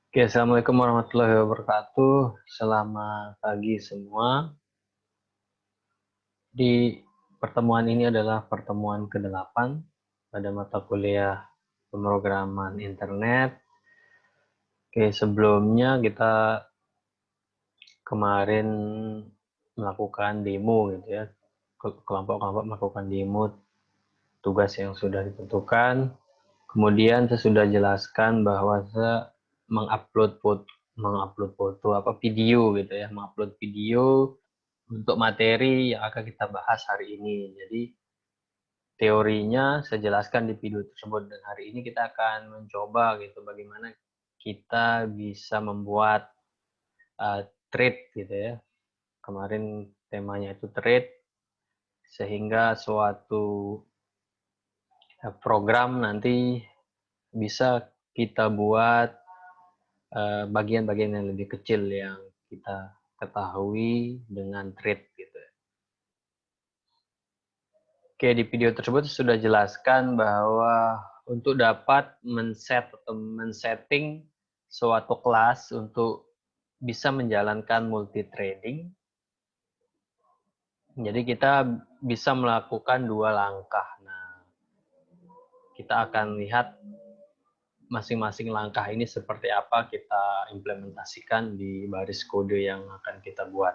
Oke, Assalamualaikum warahmatullahi wabarakatuh. Selamat pagi semua. Di pertemuan ini adalah pertemuan ke-8 pada mata kuliah pemrograman internet. Oke, sebelumnya kita kemarin melakukan demo gitu ya. Kelompok-kelompok melakukan demo tugas yang sudah ditentukan. Kemudian saya sudah jelaskan bahwa saya mengupload foto video gitu ya, mengupload video untuk materi yang akan kita bahas hari ini. Jadi teorinya saya jelaskan di video tersebut dan hari ini kita akan mencoba gitu bagaimana kita bisa membuat thread gitu ya. Kemarin temanya itu thread sehingga suatu program nanti bisa kita buat bagian-bagian yang lebih kecil yang kita ketahui dengan thread gitu. Oke, di video tersebut sudah jelaskan bahwa untuk dapat men-setting suatu kelas untuk bisa menjalankan multi-threading, jadi kita bisa melakukan dua langkah. Nah, kita akan lihat masing-masing langkah ini seperti apa kita implementasikan di baris kode yang akan kita buat.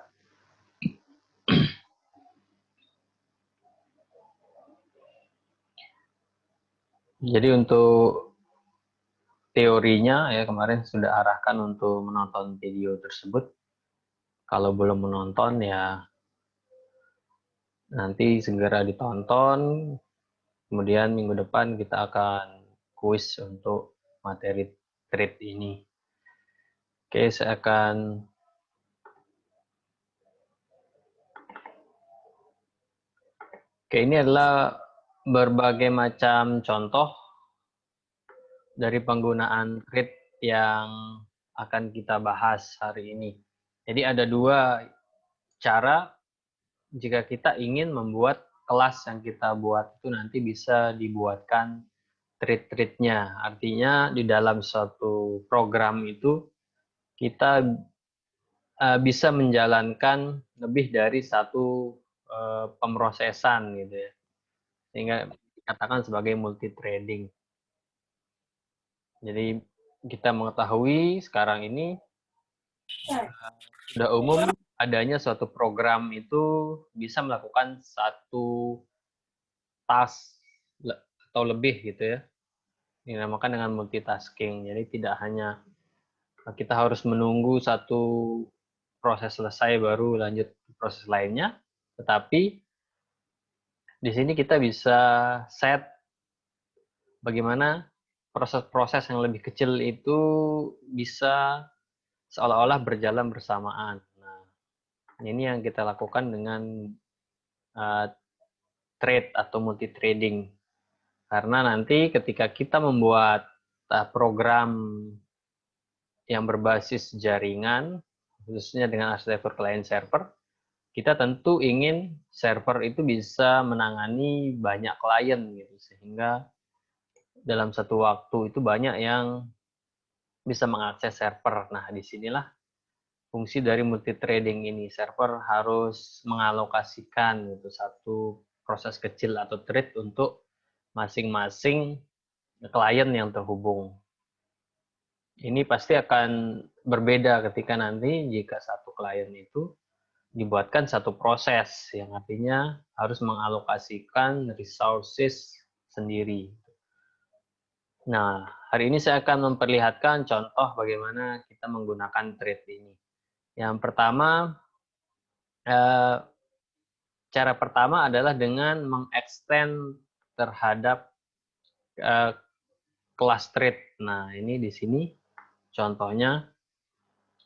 Jadi untuk teorinya ya kemarin sudah arahkan untuk menonton video tersebut. Kalau belum menonton ya nanti segera ditonton. Kemudian minggu depan kita akan kuis untuk materi thread ini. Oke, saya akan ini adalah berbagai macam contoh dari penggunaan thread yang akan kita bahas hari ini. Jadi ada dua cara jika kita ingin membuat kelas yang kita buat itu nanti bisa dibuatkan thread-threadnya. Artinya di dalam suatu program itu kita bisa menjalankan lebih dari satu pemrosesan gitu ya. Sehingga dikatakan sebagai multi-threading. Jadi kita mengetahui sekarang ini sudah umum adanya suatu program itu bisa melakukan satu task atau lebih gitu ya. Dinamakan dengan multitasking. Jadi tidak hanya kita harus menunggu satu proses selesai baru lanjut proses lainnya, tetapi di sini kita bisa set bagaimana proses-proses yang lebih kecil itu bisa seolah-olah berjalan bersamaan. Nah, ini yang kita lakukan dengan uh, trade atau multi trading. Karena nanti ketika kita membuat program yang berbasis jaringan, khususnya dengan arsitektur client server, kita tentu ingin server itu bisa menangani banyak klien gitu, sehingga dalam satu waktu itu banyak yang bisa mengakses server. Nah, disinilah fungsi dari multi trading ini. Server harus mengalokasikan gitu satu proses kecil atau thread untuk masing-masing klien yang terhubung. Ini pasti akan berbeda ketika nanti jika satu klien itu dibuatkan satu proses yang artinya harus mengalokasikan resources sendiri. Nah, hari ini saya akan memperlihatkan contoh bagaimana kita menggunakan thread ini. Yang pertama, cara pertama adalah dengan mengextend terhadap kelas thread. Nah, ini di sini contohnya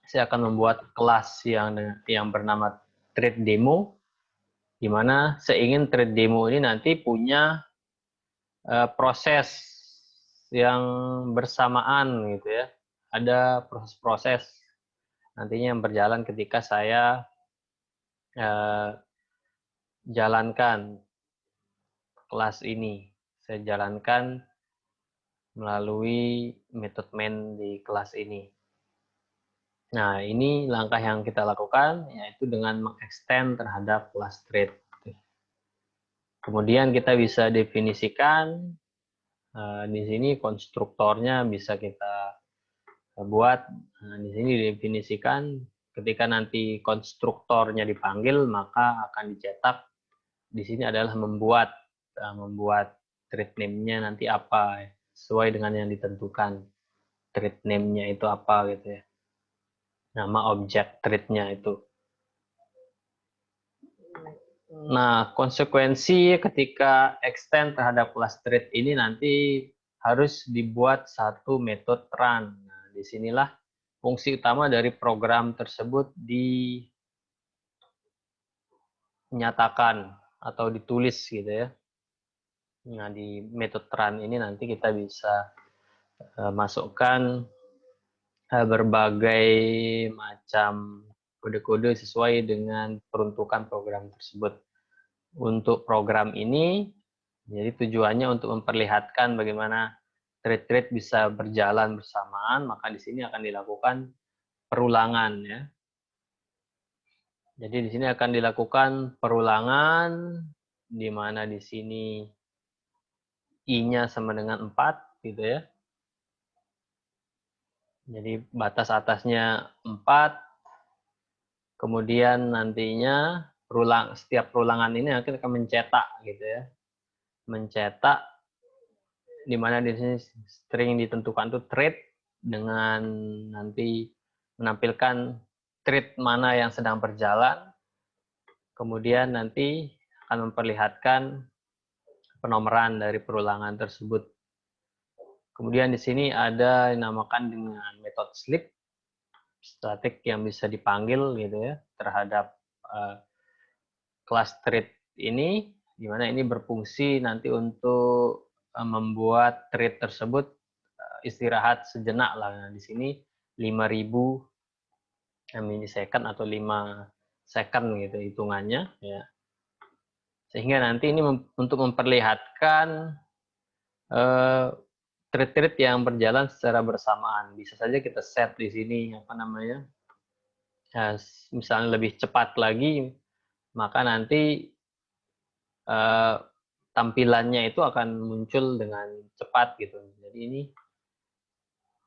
saya akan membuat kelas yang bernama thread demo, di mana saya ingin thread demo ini nanti punya proses yang bersamaan gitu ya. Ada proses-proses nantinya yang berjalan ketika saya jalankan kelas ini. Saya jalankan melalui metode main di kelas ini. Nah, ini langkah yang kita lakukan, yaitu dengan mengextend terhadap class thread. Kemudian kita bisa definisikan, di sini konstruktornya bisa kita buat. Nah, di sini didefinisikan, ketika nanti konstruktornya dipanggil, maka akan dicetak. Di sini adalah membuat thread name-nya nanti apa, sesuai dengan yang ditentukan. Thread name-nya itu apa gitu ya. Nama objek thread-nya itu. Nah, konsekuensi ketika extend terhadap class thread ini nanti harus dibuat satu metode run. Nah, disinilah fungsi utama dari program tersebut dinyatakan atau ditulis gitu ya. Nah, di metode run ini nanti kita bisa masukkan berbagai macam kode-kode sesuai dengan peruntukan program tersebut. Untuk program ini, jadi tujuannya untuk memperlihatkan bagaimana thread-thread bisa berjalan bersamaan, maka di sini akan dilakukan perulangan ya. Jadi di sini akan dilakukan perulangan, di mana di sini I-nya sama dengan 4 gitu ya. Jadi batas atasnya 4, kemudian nantinya setiap perulangan ini akan mencetak gitu ya. Mencetak, di mana di sini string ditentukan itu thread, dengan nanti menampilkan thread mana yang sedang berjalan, kemudian nanti akan memperlihatkan penomoran dari perulangan tersebut. Kemudian di sini ada yang dinamakan dengan metode sleep, static yang bisa dipanggil gitu ya terhadap class thread ini, di mana ini berfungsi nanti untuk membuat thread tersebut istirahat sejenak lah. Nah, di sini 5000 millisecond atau 5 second gitu hitungannya ya. Sehingga nanti ini untuk memperlihatkan thread-thread yang berjalan secara bersamaan. Bisa saja kita set di sini apa namanya, misalnya lebih cepat lagi, maka nanti tampilannya itu akan muncul dengan cepat gitu. Jadi ini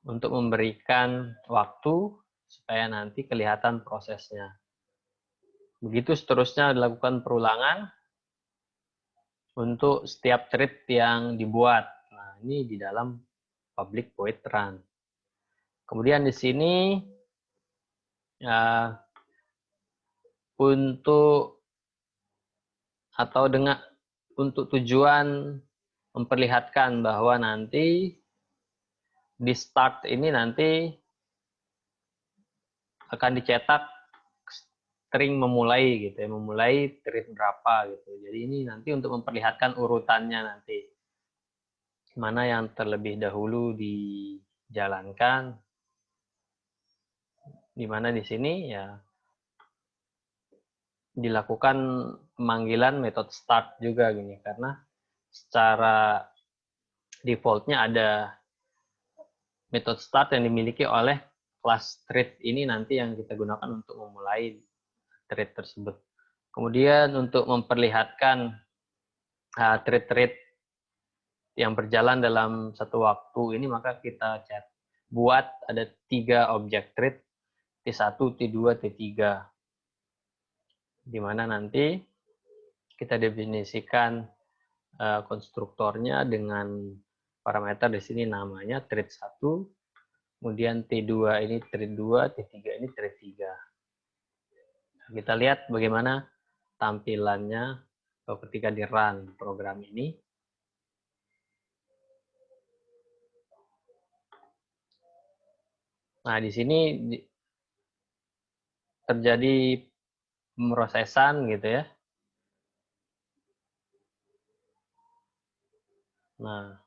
untuk memberikan waktu supaya nanti kelihatan prosesnya. Begitu seterusnya dilakukan perulangan untuk setiap thread yang dibuat. Nah, ini di dalam public void run. Kemudian di sini untuk atau dengan untuk tujuan memperlihatkan bahwa nanti di start ini nanti akan dicetak string memulai gitu ya, memulai thread berapa gitu. Jadi ini nanti untuk memperlihatkan urutannya nanti, mana yang terlebih dahulu dijalankan, di mana di sini ya dilakukan pemanggilan metode start juga gini, karena secara defaultnya ada metode start yang dimiliki oleh class thread ini nanti yang kita gunakan untuk memulai thread tersebut. Kemudian untuk memperlihatkan thread-thread yang berjalan dalam satu waktu ini, maka kita buat ada 3 objek thread, T1, T2, T3. Di mana nanti kita definisikan konstruktornya dengan parameter di sini namanya thread 1, kemudian T2 ini thread 2, T3 ini thread 3. Kita lihat bagaimana tampilannya ketika di run program ini. Nah, di sini terjadi pemrosesan gitu ya. Nah,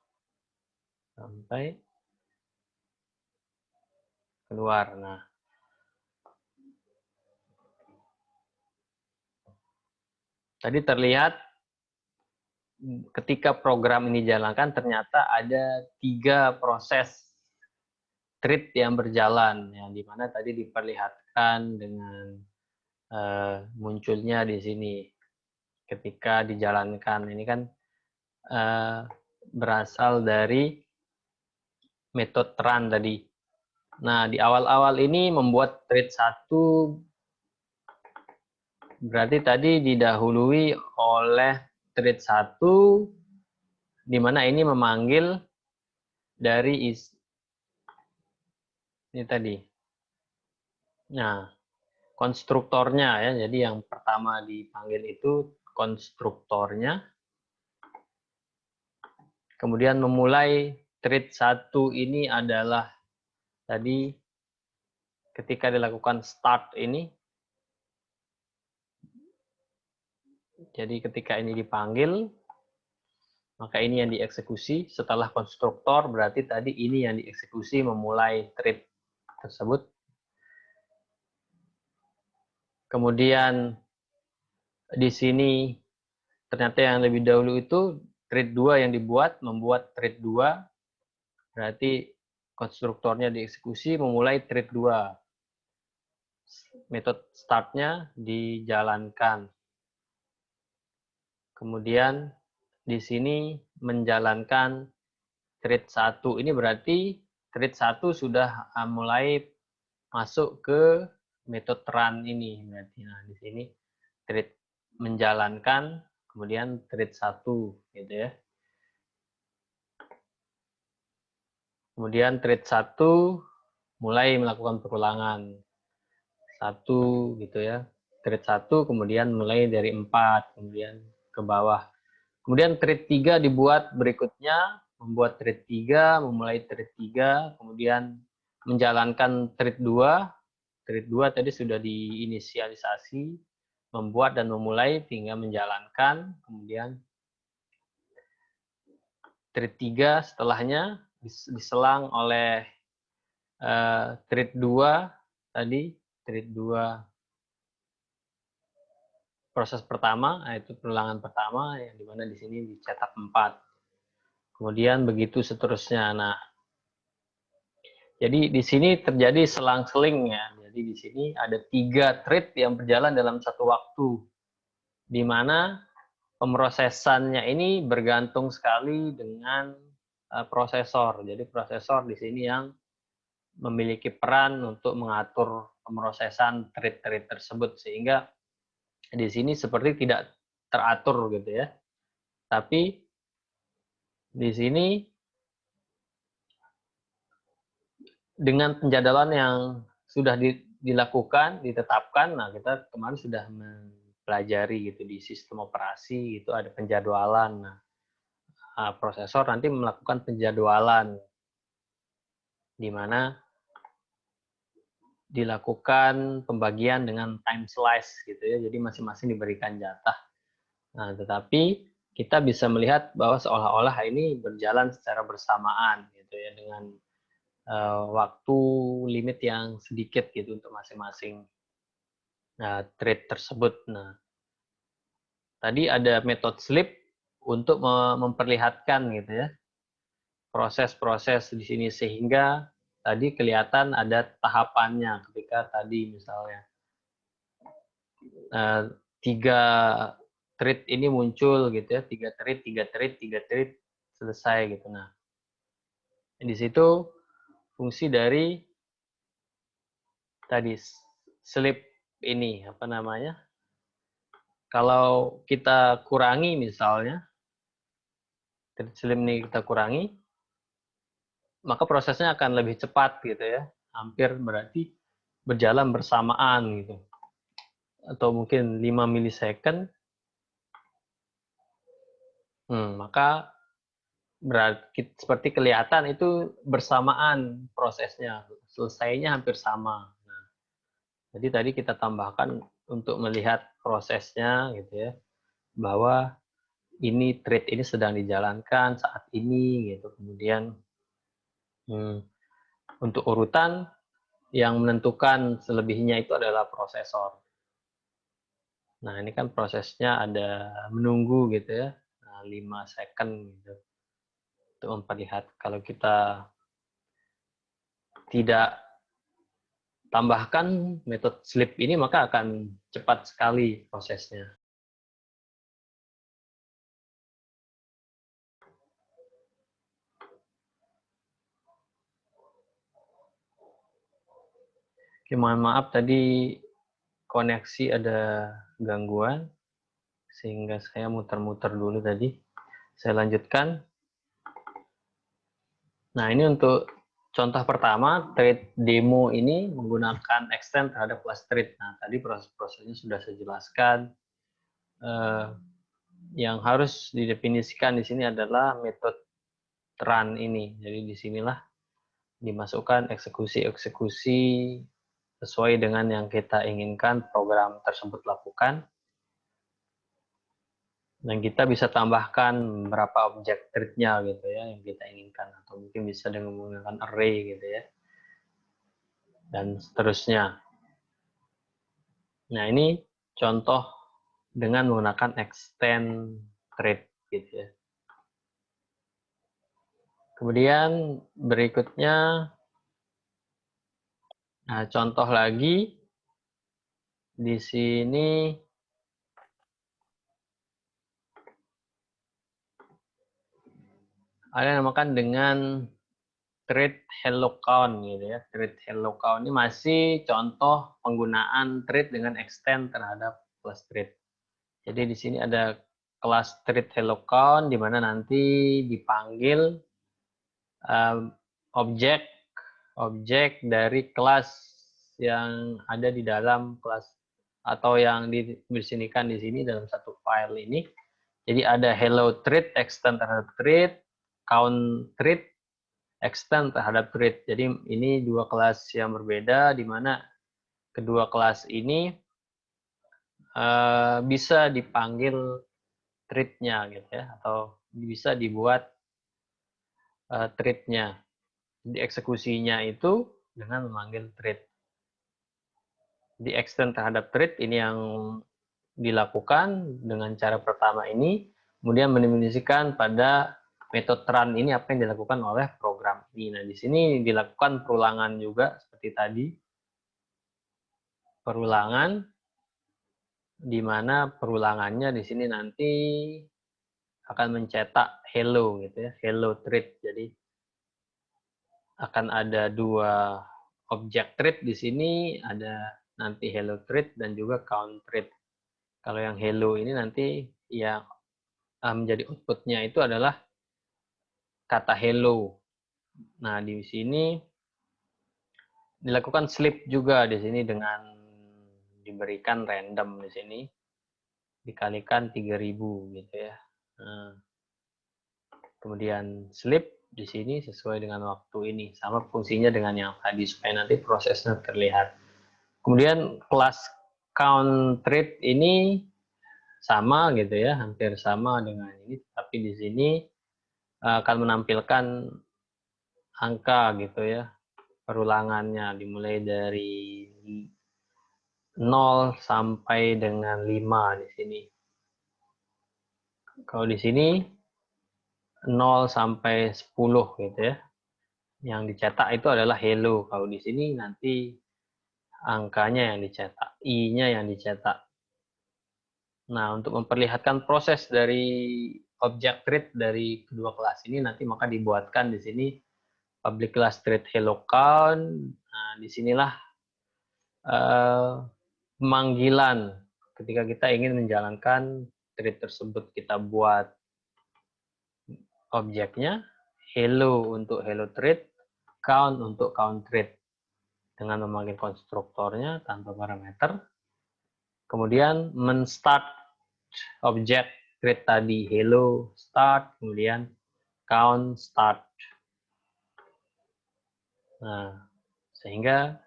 sampai keluar. Nah, tadi terlihat ketika program ini dijalankan ternyata ada 3 proses thread yang berjalan, yang dimana tadi diperlihatkan dengan munculnya di sini ketika dijalankan. Ini kan berasal dari metode run tadi. Nah, di awal-awal ini membuat thread 1 berarti tadi didahului oleh thread 1 di mana ini memanggil dari ini tadi. Nah, konstruktornya ya. Jadi yang pertama dipanggil itu konstruktornya. Kemudian memulai thread 1 ini adalah tadi ketika dilakukan start ini. Jadi ketika ini dipanggil, maka ini yang dieksekusi. Setelah konstruktor berarti tadi ini yang dieksekusi memulai thread tersebut. Kemudian di sini ternyata yang lebih dahulu itu thread 2 yang membuat thread 2, berarti konstruktornya dieksekusi memulai thread 2. Metode startnya dijalankan. Kemudian di sini menjalankan thread 1. Ini berarti thread 1 sudah mulai masuk ke metode run ini. Berarti nah di sini thread menjalankan, kemudian thread 1 gitu ya. Kemudian thread 1 mulai melakukan perulangan. 1 gitu ya. Thread 1 kemudian mulai dari 4, kemudian ke bawah. Kemudian thread 3 dibuat berikutnya, membuat thread 3, memulai thread 3, kemudian menjalankan thread 2. Thread 2 tadi sudah diinisialisasi, membuat dan memulai, tinggal menjalankan, kemudian thread 3 setelahnya diselang oleh thread 2 tadi, thread 2 proses pertama, yaitu perulangan pertama, yang dimana di sini dicetak 4. Kemudian begitu seterusnya. Nah, jadi di sini terjadi selang-seling ya. Jadi di sini ada 3 thread yang berjalan dalam satu waktu, di mana pemrosesannya ini bergantung sekali dengan prosesor. Jadi prosesor di sini yang memiliki peran untuk mengatur pemrosesan thread-thread tersebut, sehingga di sini seperti tidak teratur gitu ya. Tapi di sini dengan penjadwalan yang sudah dilakukan, ditetapkan, nah kita kemarin sudah mempelajari gitu di sistem operasi itu ada penjadwalan. Nah, prosesor nanti melakukan penjadwalan di mana dilakukan pembagian dengan time slice gitu ya. Jadi masing-masing diberikan jatah. Nah, tetapi kita bisa melihat bahwa seolah-olah ini berjalan secara bersamaan gitu ya, dengan waktu limit yang sedikit gitu untuk masing-masing thread tersebut. Nah, tadi ada metode sleep untuk memperlihatkan gitu ya proses-proses di sini, sehingga tadi kelihatan ada tahapannya ketika tadi misalnya 3 thread ini muncul gitu ya, 3 thread selesai gitu. Nah, di situ fungsi dari tadi sleep ini apa namanya? Kalau kita kurangi misalnya thread sleep ini kita kurangi, maka prosesnya akan lebih cepat gitu ya. Hampir berarti berjalan bersamaan gitu. Atau mungkin 5 milisecond. Maka berarti seperti kelihatan itu bersamaan prosesnya, selesainya hampir sama. Nah, jadi tadi kita tambahkan untuk melihat prosesnya gitu ya, bahwa ini thread ini sedang dijalankan saat ini gitu. Kemudian untuk urutan yang menentukan selebihnya itu adalah prosesor. Nah, ini kan prosesnya ada menunggu gitu ya, 5 second gitu. Untuk memperlihat kalau kita tidak tambahkan metode sleep ini, maka akan cepat sekali prosesnya. Oke, mohon maaf tadi koneksi ada gangguan, sehingga saya muter-muter dulu tadi. Saya lanjutkan. Nah, ini untuk contoh pertama, trade demo ini menggunakan extend terhadap class trade. Nah, tadi proses-prosesnya sudah saya jelaskan. Yang harus didefinisikan di sini adalah metode run ini. Jadi disinilah dimasukkan eksekusi-eksekusi sesuai dengan yang kita inginkan program tersebut lakukan. Dan kita bisa tambahkan berapa objek trade-nya gitu ya yang kita inginkan, atau mungkin bisa dengan menggunakan array gitu ya, dan seterusnya. Nah, ini contoh dengan menggunakan extend trade gitu ya. Kemudian berikutnya, nah contoh lagi di sini ada yang namakan dengan trade hello count gitu ya. Trade hello count ini masih contoh penggunaan trade dengan extend terhadap class trade. Jadi di sini ada kelas trade hello count di mana nanti dipanggil objek dari kelas yang ada di dalam kelas atau yang disinikan di sini dalam satu file ini. Jadi ada hello trade extend terhadap trade, count trade extend terhadap trade. Jadi ini dua kelas yang berbeda di mana kedua kelas ini bisa dipanggil trade-nya gitu ya, atau bisa dibuat trade-nya. Di eksekusinya itu dengan memanggil trade. Di extend terhadap trade ini yang dilakukan dengan cara pertama ini, kemudian mendefinisikan pada metode run ini apa yang dilakukan oleh program ini. Nah, di sini dilakukan perulangan juga seperti tadi. Perulangan di mana perulangannya di sini nanti akan mencetak hello gitu ya, hello trade. Jadi akan ada dua objek trade di sini, ada nanti hello trade dan juga count trade. Kalau yang hello ini nanti yang menjadi outputnya itu adalah kata hello. Nah, di sini dilakukan sleep juga di sini dengan diberikan random di sini dikalikan 3000 gitu ya. Nah, kemudian sleep di sini sesuai dengan waktu ini, sama fungsinya dengan yang tadi supaya nanti prosesnya terlihat. Kemudian kelas count trade ini sama gitu ya, hampir sama dengan ini, tapi di sini akan menampilkan angka gitu ya, perulangannya dimulai dari 0 sampai dengan 5 di sini. Kalau di sini 0 sampai 10 gitu ya. Yang dicetak itu adalah hello. Kalau di sini nanti angkanya yang dicetak, i-nya yang dicetak. Nah, untuk memperlihatkan proses dari objek trade dari kedua kelas ini nanti maka dibuatkan di sini public class trade hello count. Nah, disinilah pemanggilan ketika kita ingin menjalankan trade tersebut, kita buat objeknya hello untuk hello trade, count untuk count trade dengan memanggil konstruktornya tanpa parameter. Kemudian men-start objek trade tadi hello start, kemudian count start. Nah, sehingga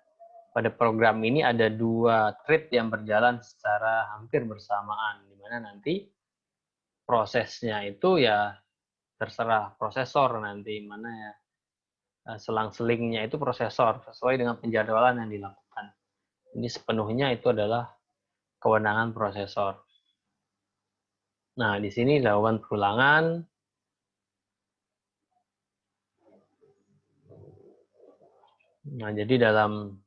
pada program ini ada dua thread yang berjalan secara hampir bersamaan, di mana nanti prosesnya itu ya terserah prosesor nanti mana ya, selang-selingnya itu prosesor sesuai dengan penjadwalan yang dilakukan. Ini sepenuhnya itu adalah kewenangan prosesor. Nah, di sini dilakukan perulangan. Nah, jadi dalam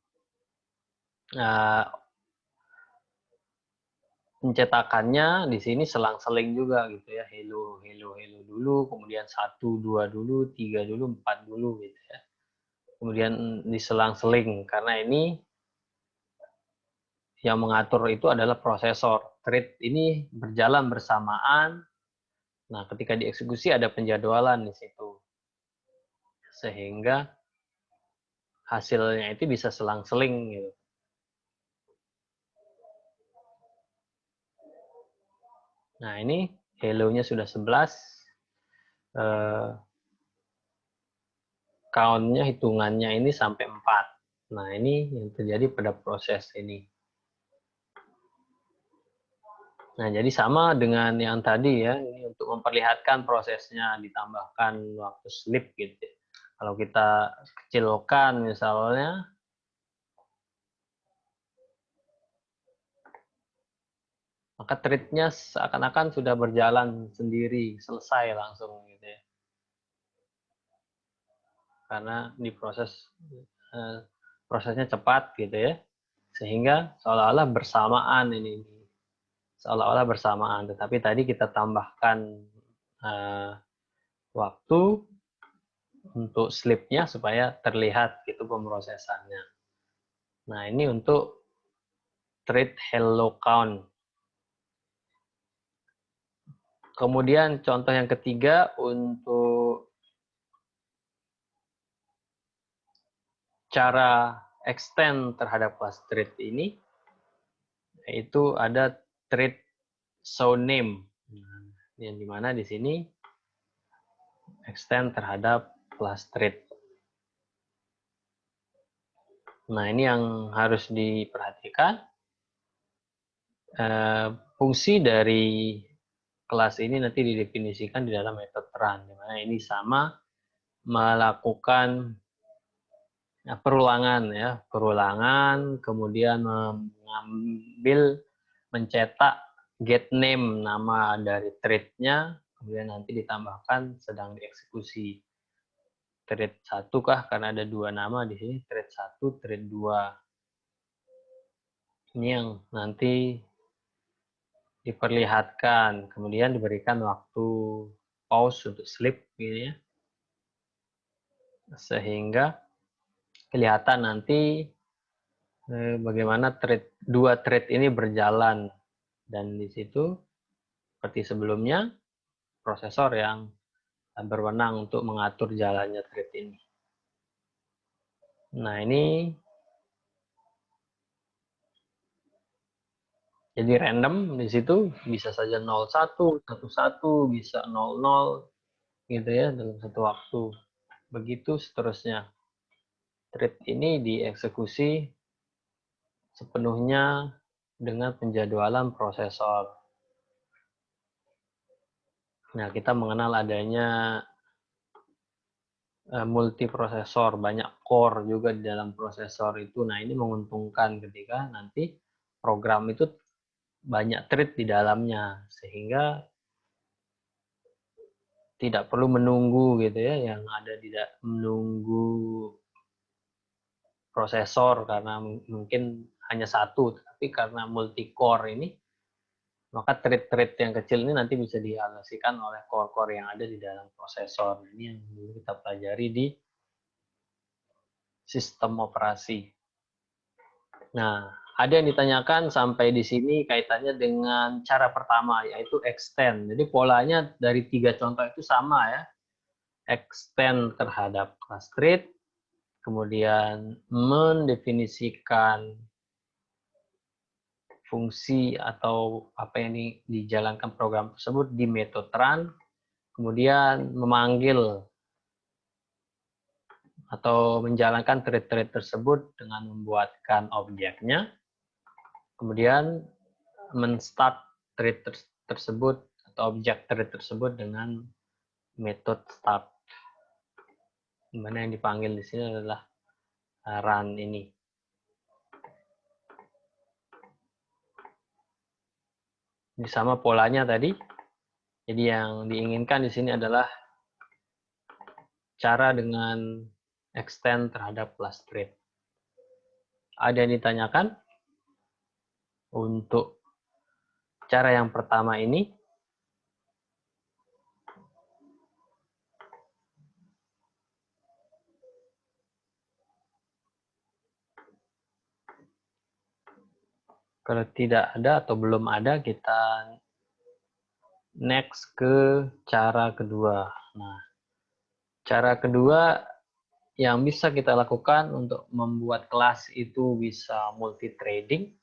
pencetakannya di sini selang-seling juga gitu ya. Hello, hello, hello dulu, kemudian 1, 2 dulu, 3 dulu, 4 dulu gitu ya. Kemudian diselang-seling karena ini yang mengatur itu adalah prosesor. Thread ini berjalan bersamaan. Nah, ketika dieksekusi ada penjadwalan di situ. Sehingga hasilnya itu bisa selang-seling gitu. Nah, ini hello-nya sudah 11. Count-nya, hitungannya ini sampai 4. Nah, ini yang terjadi pada proses ini. Nah, jadi sama dengan yang tadi ya, ini untuk memperlihatkan prosesnya, ditambahkan waktu sleep gitu. Kalau kita kecilkan misalnya, maka thread-nya seakan-akan sudah berjalan sendiri, selesai langsung gitu ya. Karena di prosesnya cepat gitu ya. Sehingga seolah-olah bersamaan ini. Seolah-olah bersamaan, tetapi tadi kita tambahkan waktu untuk sleep-nya supaya terlihat gitu pemrosesannya. Nah, ini untuk thread hello count. Kemudian contoh yang ketiga untuk cara extend terhadap class thread ini, yaitu ada thread show name. Yang dimana di sini extend terhadap class thread. Nah, ini yang harus diperhatikan. Fungsi dari kelas ini nanti didefinisikan di dalam metode run, di mana ini sama melakukan perulangan, kemudian mencetak get name, nama dari thread-nya, kemudian nanti ditambahkan sedang dieksekusi. Thread 1 kah? Karena ada 2 nama di sini, thread 1, thread 2. Ini yang nanti diperlihatkan, kemudian diberikan waktu pause untuk sleep gitu ya. Sehingga kelihatan nanti bagaimana dua thread ini berjalan, dan di situ seperti sebelumnya prosesor yang berwenang untuk mengatur jalannya thread ini. Nah, ini jadi random di situ, bisa saja 01, 11, bisa 00 gitu ya dalam satu waktu. Begitu seterusnya. Thread ini dieksekusi sepenuhnya dengan penjadwalan prosesor. Nah, kita mengenal adanya multiprosesor, banyak core juga di dalam prosesor itu. Nah, ini menguntungkan ketika nanti program itu banyak thread di dalamnya, sehingga tidak perlu menunggu gitu ya, yang ada tidak menunggu prosesor karena mungkin hanya satu, tapi karena multi core ini, maka thread-thread yang kecil ini nanti bisa dialokasikan oleh core-core yang ada di dalam prosesor. Ini yang dulu kita pelajari di sistem operasi. Nah, ada yang ditanyakan sampai di sini kaitannya dengan cara pertama, yaitu extend. Jadi polanya dari 3 contoh itu sama ya. Extend terhadap class thread, kemudian mendefinisikan fungsi atau apa yang dijalankan program tersebut di metode run, kemudian memanggil atau menjalankan thread-thread tersebut dengan membuatkan objeknya, kemudian men-start thread tersebut atau objek thread tersebut dengan metode start, dimana yang dipanggil di sini adalah run ini. Ini sama polanya tadi. Jadi yang diinginkan di sini adalah cara dengan extend terhadap class thread. Ada yang ditanyakan? Untuk cara yang pertama ini, kalau tidak ada atau belum ada, kita next ke cara kedua. Nah, cara kedua yang bisa kita lakukan untuk membuat kelas itu bisa multi-threading,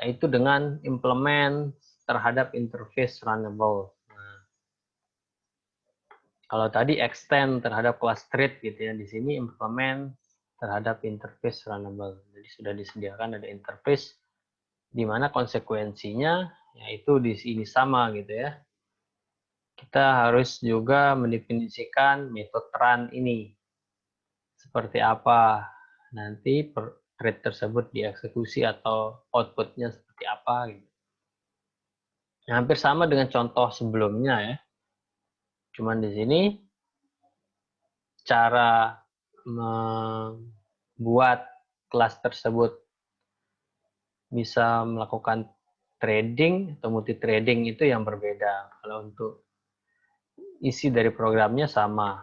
yaitu dengan implement terhadap interface runnable. Nah, kalau tadi extend terhadap class thread gitu ya, di sini implement terhadap interface runnable. Jadi sudah disediakan ada interface di mana konsekuensinya yaitu di sini sama gitu ya. Kita harus juga mendefinisikan metode run ini. Seperti apa nanti thread tersebut dieksekusi atau outputnya seperti apa gitu. Hampir sama dengan contoh sebelumnya ya. Cuman di sini cara membuat kelas tersebut bisa melakukan trading atau multi trading itu yang berbeda. Kalau untuk isi dari programnya sama.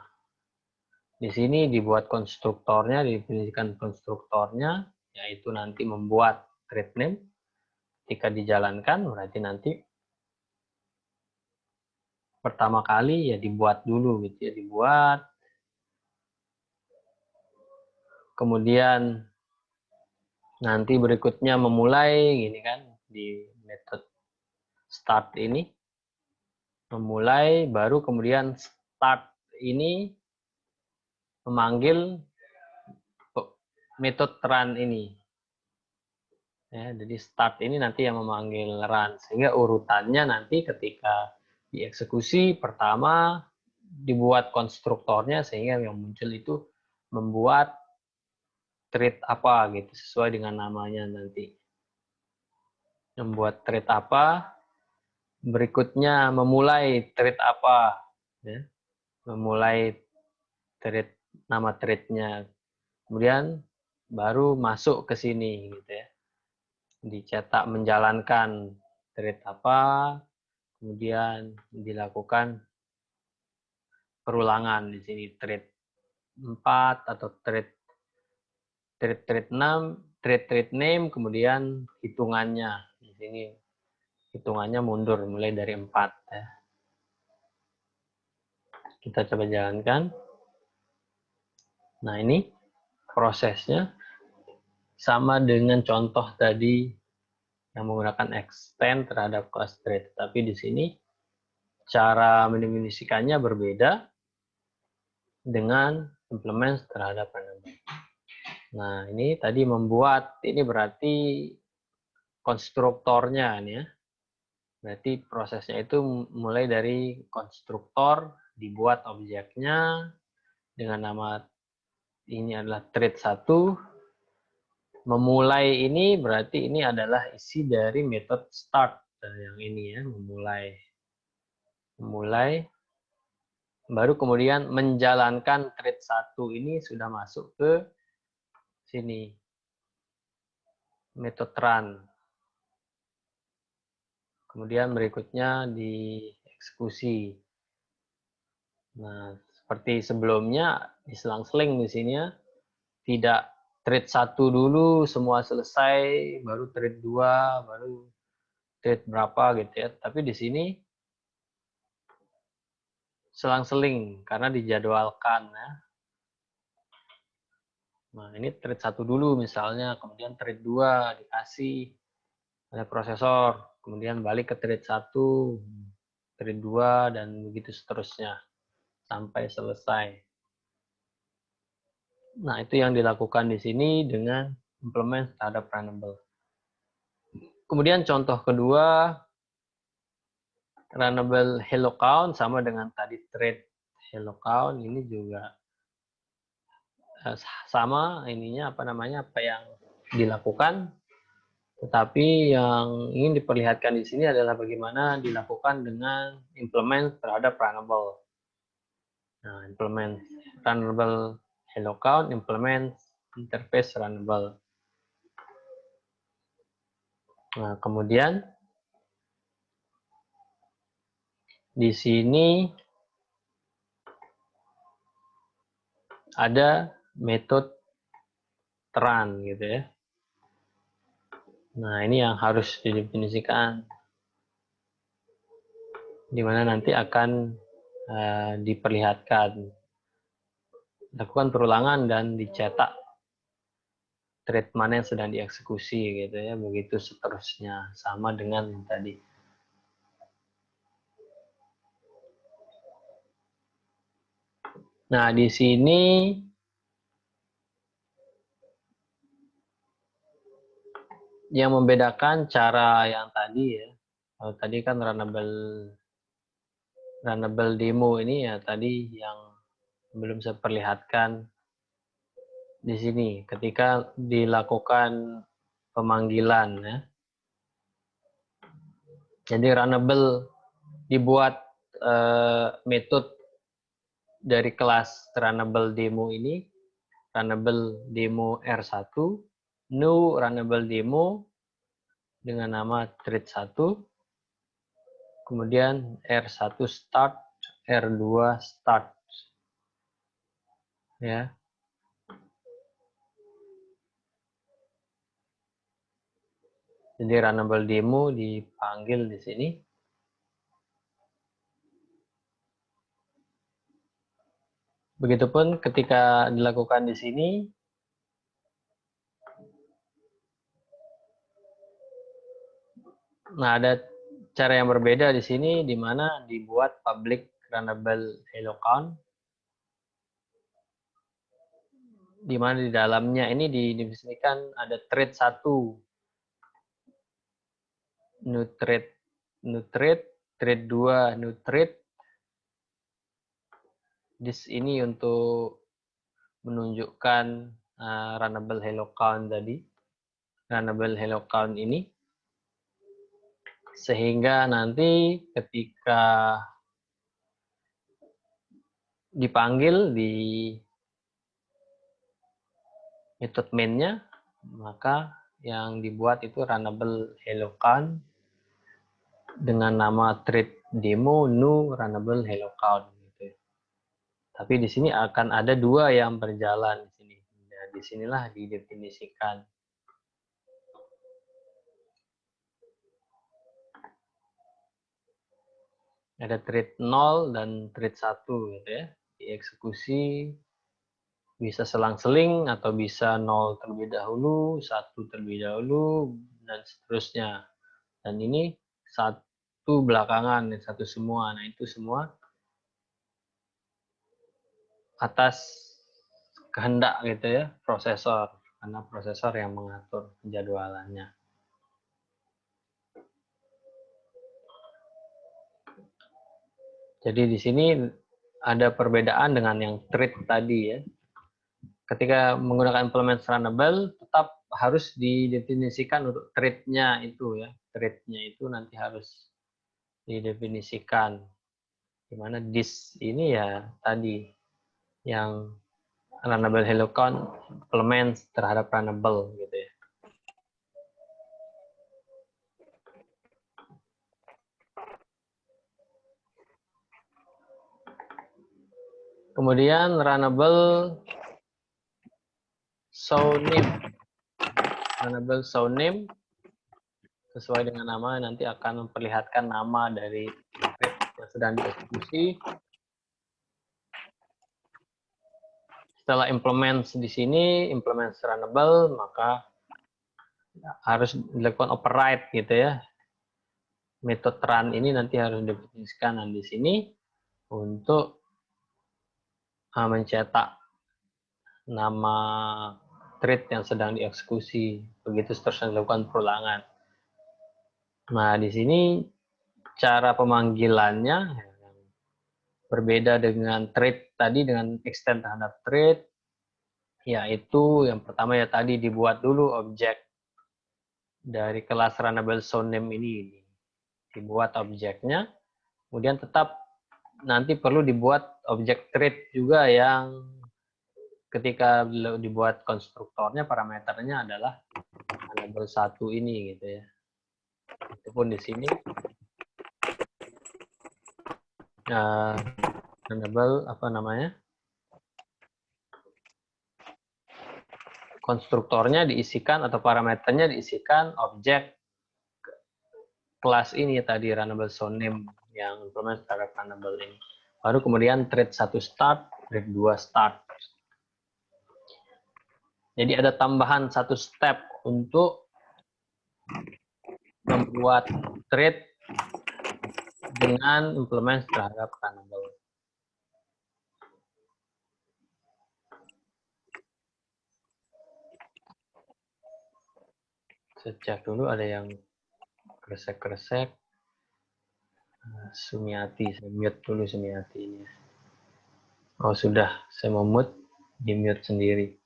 Di sini dibuat konstruktornya, didefinisikan konstruktornya, yaitu nanti membuat thread name. Ketika dijalankan, berarti nanti pertama kali ya dibuat dulu gitu ya, dibuat. Kemudian nanti berikutnya memulai gini kan di method start ini. Memulai baru kemudian start ini memanggil metode run ini. Ya, jadi start ini nanti yang memanggil run. Sehingga urutannya nanti ketika dieksekusi pertama dibuat konstruktornya sehingga yang muncul itu membuat thread apa gitu sesuai dengan namanya nanti. Membuat thread apa, berikutnya memulai thread apa, ya. Memulai thread nama threadnya, kemudian baru masuk ke sini gitu ya. Dicetak menjalankan thread apa, kemudian dilakukan perulangan di sini thread 4 atau thread 6, thread name, kemudian hitungannya. Di sini hitungannya mundur mulai dari 4 ya. Kita coba jalankan. Nah, ini prosesnya sama dengan contoh tadi yang menggunakan extend terhadap class thread. Tapi di sini cara mendefinisikannya berbeda dengan implement terhadap runnable. Nah, ini tadi membuat, ini berarti konstruktornya nih ya. Berarti prosesnya itu mulai dari konstruktor, dibuat objeknya dengan nama ini adalah thread 1. Memulai ini berarti ini adalah isi dari metode start yang ini ya, memulai. Memulai baru kemudian menjalankan thread 1 ini sudah masuk ke sini. Metode run. Kemudian berikutnya dieksekusi. Nah, seperti sebelumnya diselang-seling di sini ya. Tidak thread 1 dulu semua selesai, baru thread 2, baru thread berapa gitu ya. Tapi di sini selang-seling karena dijadwalkan ya. Nah, ini thread 1 dulu misalnya, kemudian thread 2 dikasih oleh prosesor, kemudian balik ke thread 1, thread 2 dan begitu seterusnya sampai selesai. Nah, itu yang dilakukan di sini dengan implement terhadap runnable. Kemudian contoh kedua, runnable hello count sama dengan tadi thread hello count, ini juga sama ininya apa yang dilakukan, tetapi yang ingin diperlihatkan di sini adalah bagaimana dilakukan dengan implement terhadap runnable. Nah, implement runnable hello count implement interface runnable. Nah, kemudian di sini ada metode run gitu ya. Nah, ini yang harus didefinisikan, di mana nanti akan diperlihatkan, lakukan perulangan dan dicetak thread mana yang sedang dieksekusi gitu ya, begitu seterusnya, sama dengan tadi. Nah, di sini yang membedakan cara yang tadi ya, kalau tadi kan runnable demo ini ya tadi yang belum saya perlihatkan di sini ketika dilakukan pemanggilan ya. Jadi runnable dibuat metode dari kelas runnable demo ini, runnable demo R1, new runnable demo dengan nama thread 1, kemudian R1 start, R2 start. Ya. Jadi runnable demo dipanggil di sini. Begitupun ketika dilakukan di sini, nah ada cara yang berbeda di sini, di mana dibuat public runnable hello count, di mana di dalamnya ini didefinisikan ada thread 1, new thread, thread 2, new thread. This ini untuk menunjukkan runnable hello count tadi, runnable hello count ini, sehingga nanti ketika dipanggil di metode main-nya, maka yang dibuat itu runnable hello count dengan nama thread demo new runnable hello count gitu. Tapi di sini akan ada dua yang berjalan di sini. Nah, disinilah didefinisikan. Ada thread 0 dan thread 1 gitu ya. Dieksekusi bisa selang-seling atau bisa 0 terlebih dahulu, 1 terlebih dahulu, dan seterusnya. Dan ini satu belakangan, satu semua. Nah, itu semua atas kehendak gitu ya, prosesor. Karena prosesor yang mengatur penjadwalannya. Jadi di sini ada perbedaan dengan yang thread tadi ya. Ketika menggunakan implement runnable, tetap harus didefinisikan untuk thread-nya itu ya. Thread-nya itu nanti harus didefinisikan. Dimana this ini ya tadi yang runnable hello count implement terhadap runnable gitu ya. Kemudian runnable show name. Runnable show name sesuai dengan nama nanti akan memperlihatkan nama dari thread yang sedang dieksekusi. Setelah implement di sini, implement runnable, maka harus dilakukan override gitu ya. Metode run ini nanti harus didefinisikan di sini untuk mencetak nama thread yang sedang dieksekusi. Begitu seterusnya dilakukan perulangan. Nah, di sini cara pemanggilannya berbeda dengan thread tadi, dengan extend terhadap thread, yaitu yang pertama ya tadi dibuat dulu objek dari kelas runnable show name ini. Dibuat objeknya, kemudian tetap nanti perlu dibuat objek thread juga yang ketika dibuat konstruktornya, parameternya adalah variabel 1 ini gitu ya. Itu pun di sini variabel apa namanya? Konstruktornya diisikan atau parameternya diisikan objek kelas ini tadi runnable name yang implement terhadap runnable ini. Baru kemudian thread 1 start, thread 2 start. Jadi ada tambahan satu step untuk membuat thread dengan implement terhadap runnable. Saya cek dulu ada yang kresek-kresek. Sumiati, saya mute dulu Sumiatinya. Oh sudah, saya mau di mute sendiri.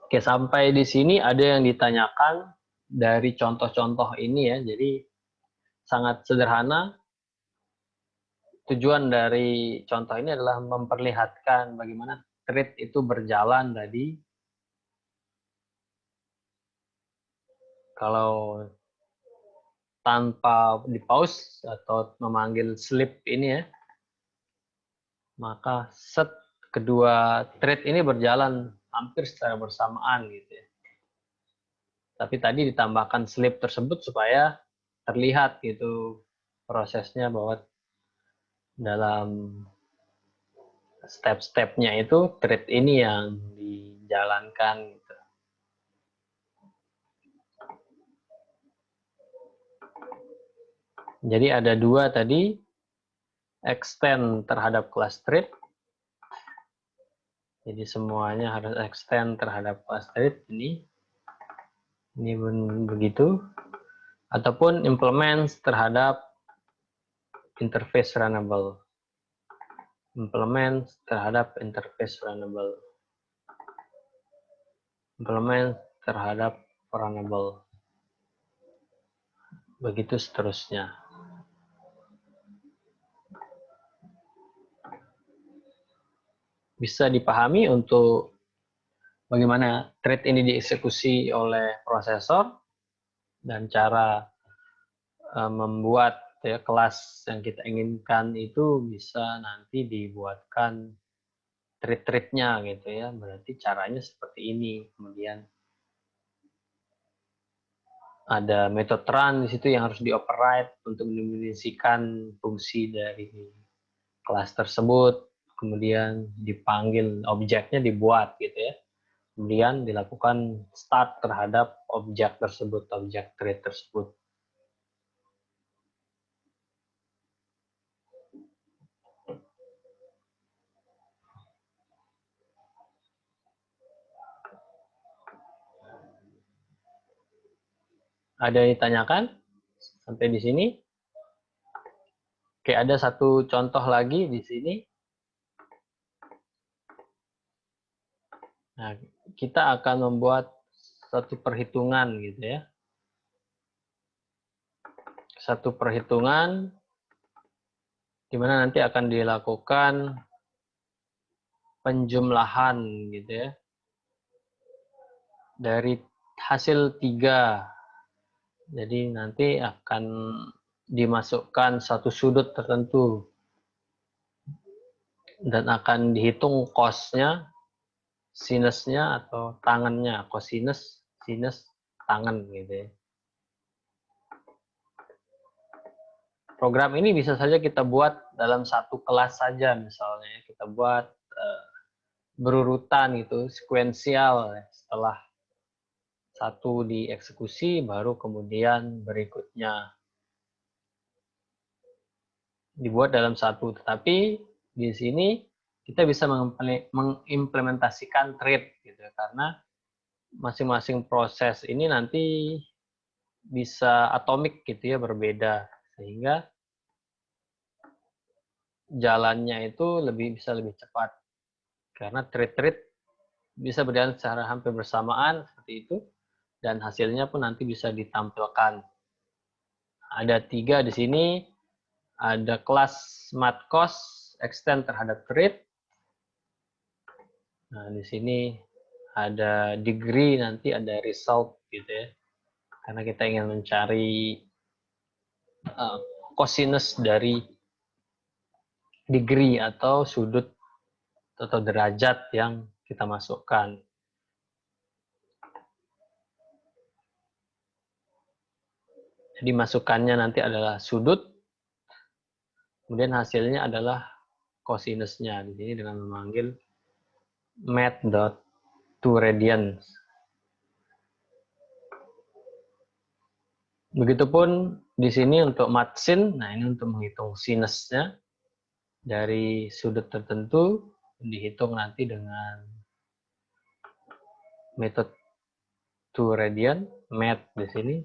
Oke, sampai di sini ada yang ditanyakan dari contoh-contoh ini ya. Jadi sangat sederhana. Tujuan dari contoh ini adalah memperlihatkan bagaimana thread itu berjalan tadi. Kalau tanpa di pause atau memanggil sleep ini ya, maka set kedua thread ini berjalan hampir secara bersamaan gitu ya. Tapi tadi ditambahkan sleep tersebut supaya terlihat gitu prosesnya bahwa dalam step-stepnya itu thread ini yang dijalankan gitu. Jadi ada dua tadi, extend terhadap kelas thread. Jadi semuanya harus extend terhadap kelas thread ini. Ini begitu. Ataupun implement terhadap interface runnable. Implement terhadap interface runnable. Implement terhadap runnable. Begitu seterusnya. Bisa dipahami untuk bagaimana thread ini dieksekusi oleh prosesor dan cara membuat ya, kelas yang kita inginkan itu bisa nanti dibuatkan thread-threadnya gitu ya. Berarti caranya seperti ini. Kemudian ada metode run di situ yang harus dioperate untuk mendefinisikan fungsi dari kelas tersebut. Kemudian dipanggil objeknya dibuat gitu ya. Kemudian dilakukan start terhadap objek tersebut, objek thread tersebut. Ada yang ditanyakan sampai di sini? Oke, ada satu contoh lagi di sini. Nah, kita akan membuat satu perhitungan gitu ya. Satu perhitungan di mana nanti akan dilakukan penjumlahan gitu ya. Dari hasil 3. Jadi nanti akan dimasukkan satu sudut tertentu dan akan dihitung cos-nya, sinusnya atau tangannya, cosinus, sinus, tangan gitu ya. Program ini bisa saja kita buat dalam satu kelas saja misalnya. Kita buat berurutan gitu, sekuensial ya. Setelah satu dieksekusi, baru kemudian berikutnya dibuat dalam satu. Tetapi di sini kita bisa mengimplementasikan thread gitu karena masing-masing proses ini nanti bisa atomik gitu ya, berbeda sehingga jalannya itu bisa lebih cepat karena thread-thread bisa berjalan secara hampir bersamaan seperti itu dan hasilnya pun nanti bisa ditampilkan. Ada 3 di sini, ada kelas matcos extend terhadap thread, Nah, di sini ada degree, nanti ada result gitu ya. Karena kita ingin mencari cosinus dari degree atau sudut atau derajat yang kita masukkan. Jadi masukannya nanti adalah sudut, kemudian hasilnya adalah cosinusnya. Di sini dengan memanggil math.toRadians. Begitupun di sini untuk matsin, nah ini untuk menghitung sinusnya dari sudut tertentu, dihitung nanti dengan metode toRadian, math di sini.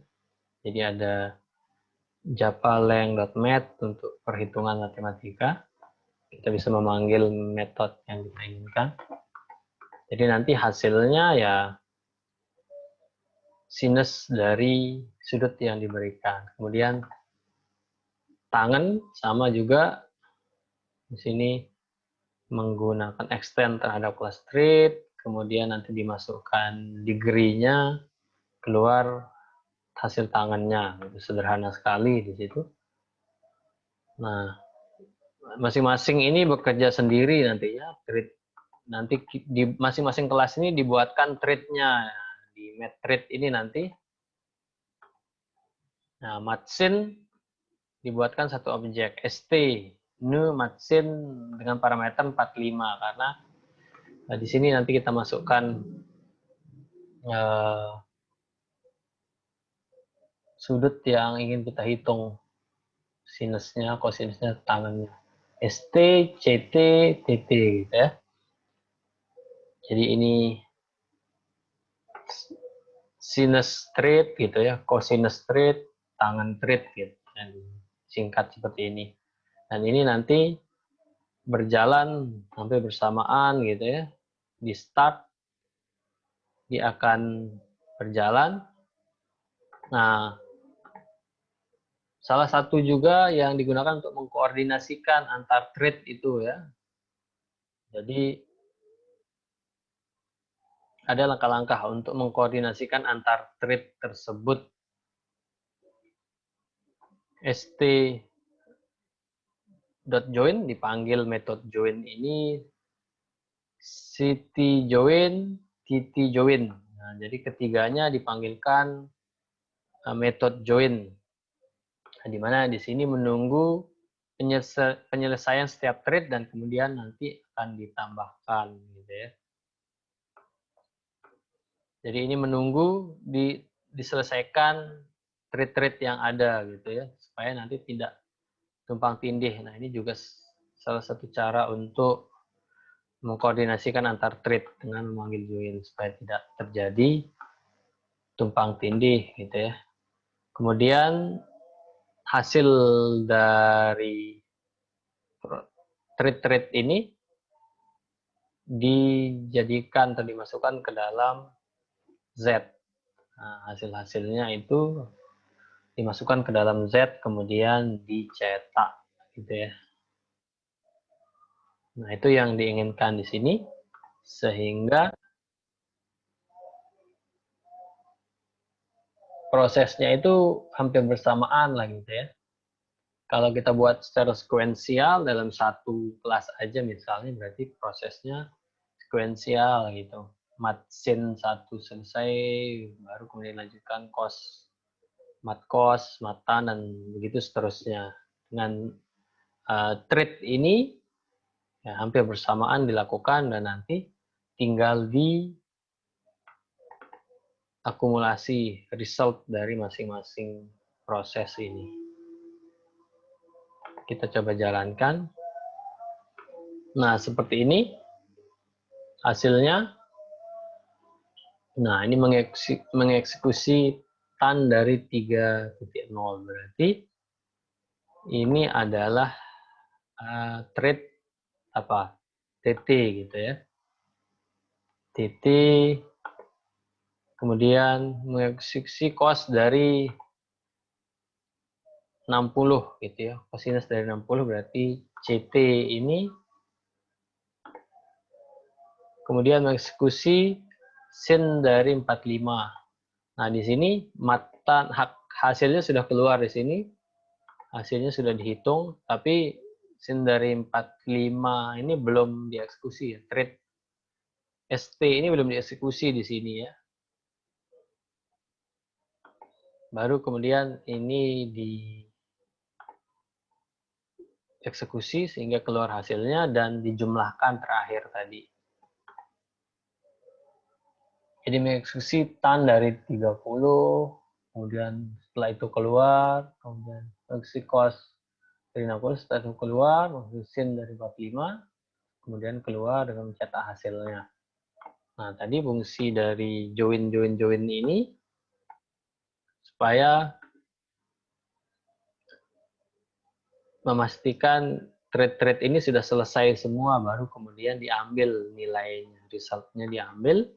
Jadi ada japaleng.math untuk perhitungan matematika. Kita bisa memanggil metode yang kita inginkan. Jadi nanti hasilnya ya sinus dari sudut yang diberikan. Kemudian tangen sama juga di sini menggunakan extend terhadap kelas straight, kemudian nanti dimasukkan degree-nya, keluar hasil tangannya. Sederhana sekali di situ. Nah, masing-masing ini bekerja sendiri nantinya. Nanti di masing-masing kelas ini dibuatkan treat-nya. Di math treat ini nanti, nah matsin dibuatkan satu objek st new matsin dengan parameter 45 karena di sini nanti kita masukkan sudut yang ingin kita hitung sinusnya, kosinusnya, tangannya. ST, CT, TT gitu ya. Jadi ini sinus straight gitu ya, cosinus straight, tangan straight gitu. Dan singkat seperti ini. Dan ini nanti berjalan hampir bersamaan gitu ya. Di start dia akan berjalan. Nah, salah satu juga yang digunakan untuk mengkoordinasikan antar thread itu ya. Jadi ada langkah-langkah untuk mengkoordinasikan antar thread tersebut. st.join dipanggil metode join ini ctJoin, ttJoin. Nah, jadi ketiganya dipanggilkan metode join. Nah, di mana di sini menunggu penyelesaian setiap thread dan kemudian nanti akan ditambahkan gitu ya. Jadi ini menunggu diselesaikan thread-thread yang ada gitu ya, supaya nanti tidak tumpang tindih. Nah, ini juga salah satu cara untuk mengkoordinasikan antar thread dengan memanggil join supaya tidak terjadi tumpang tindih gitu ya. Kemudian hasil dari thread-thread ini dijadikan atau dimasukkan ke dalam Z. Nah, hasil-hasilnya itu dimasukkan ke dalam Z, kemudian dicetak, gitu ya. Nah, itu yang diinginkan di sini, sehingga prosesnya itu hampir bersamaan lah gitu ya. Kalau kita buat secara sekuensial dalam satu kelas aja misalnya, berarti prosesnya sekuensial gitu. Matsin satu selesai, baru kemudian lanjutkan kos, matkos, matan, dan begitu seterusnya. Dengan thread ini ya, hampir bersamaan dilakukan dan nanti tinggal diakumulasi result dari masing-masing proses ini. Kita coba jalankan. Nah, seperti ini hasilnya. Nah, ini mengeksekusi tan dari 3.0. Berarti ini adalah thread apa? TT gitu ya. TT kemudian mengeksekusi cos dari 60 gitu ya. Cosinus dari 60 berarti CT ini kemudian mengeksekusi sin dari 45. Nah, di sini hasilnya sudah keluar di sini. Hasilnya sudah dihitung, tapi sin dari 45 ini belum dieksekusi ya. Trade ST ini belum dieksekusi di sini ya. Baru kemudian ini dieksekusi sehingga keluar hasilnya dan dijumlahkan terakhir tadi. Jadi mengeksekusi tan dari 30, kemudian setelah itu keluar, kemudian mengeksekusi cos dari 60, setelah itu keluar, mengeksekusi sin dari 45, kemudian keluar dengan mencetak hasilnya. Nah, tadi fungsi dari join ini supaya memastikan trade ini sudah selesai semua, baru kemudian diambil nilainya, resultnya diambil,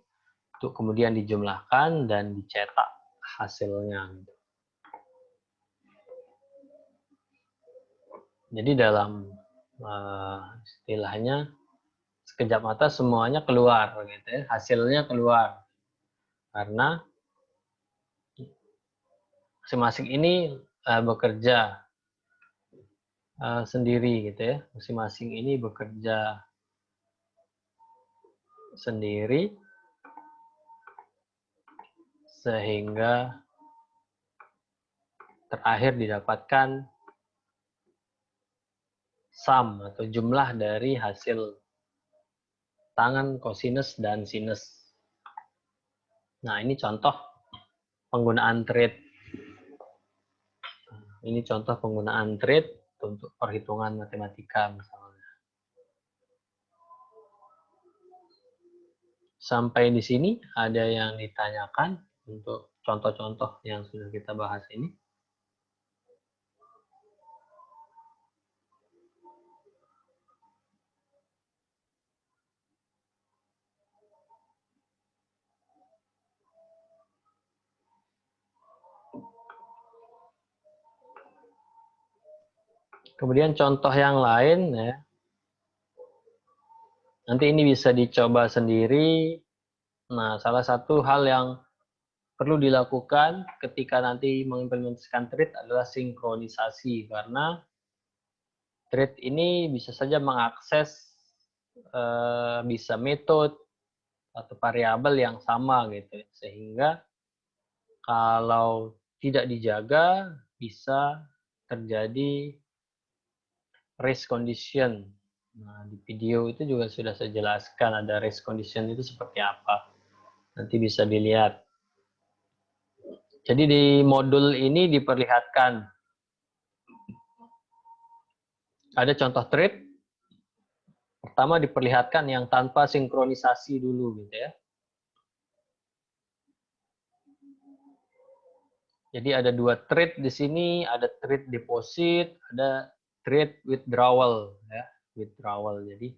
untuk kemudian dijumlahkan dan dicetak hasilnya. Jadi dalam istilahnya sekejap mata semuanya keluar, gitu ya, hasilnya keluar karena masing-masing ini bekerja sendiri, gitu ya, masing-masing ini bekerja sendiri sehingga terakhir didapatkan sum atau jumlah dari hasil tangan kosinus dan sinus. Nah, ini contoh penggunaan trade. Ini contoh penggunaan trade untuk perhitungan matematika misalnya. Sampai di sini ada yang ditanyakan untuk contoh-contoh yang sudah kita bahas ini? Kemudian contoh yang lain ya. Nanti ini bisa dicoba sendiri. Nah, salah satu hal yang perlu dilakukan ketika nanti mengimplementasikan trade adalah sinkronisasi, karena trade ini bisa saja mengakses bisa metode atau variabel yang sama gitu, sehingga kalau tidak dijaga bisa terjadi race condition. Nah, di video itu juga sudah saya jelaskan ada race condition itu seperti apa. Nanti bisa dilihat. Jadi di modul ini diperlihatkan ada contoh trade. Pertama diperlihatkan yang tanpa sinkronisasi dulu gitu ya. Jadi ada dua trade di sini, ada trade deposit, ada trade withdrawal ya, withdrawal. Jadi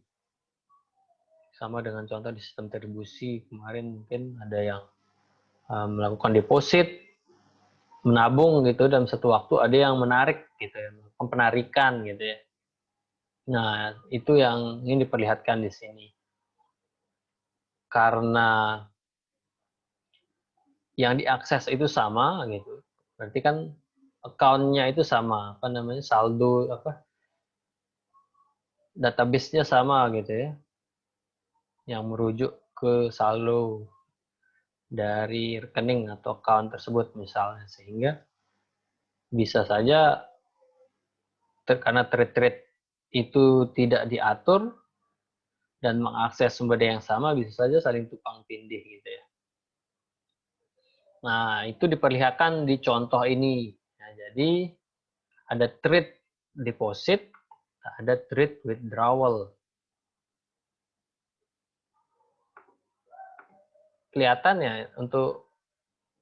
sama dengan contoh di sistem distribusi kemarin, mungkin ada yang melakukan deposit, menabung gitu dalam satu waktu, ada yang menarik gitu ya, melakukan penarikan gitu ya. Nah, itu yang ingin diperlihatkan di sini. Karena yang diakses itu sama gitu, berarti kan account-nya itu sama, apa namanya, saldo, apa, database-nya sama gitu ya, yang merujuk ke saldo dari rekening atau account tersebut misalnya, sehingga bisa saja karena trade-trade itu tidak diatur dan mengakses sumber daya yang sama, bisa saja saling tumpang tindih gitu ya. Nah, itu diperlihatkan di contoh ini. Nah, jadi ada trade deposit, ada trade withdrawal. Kelihatan ya untuk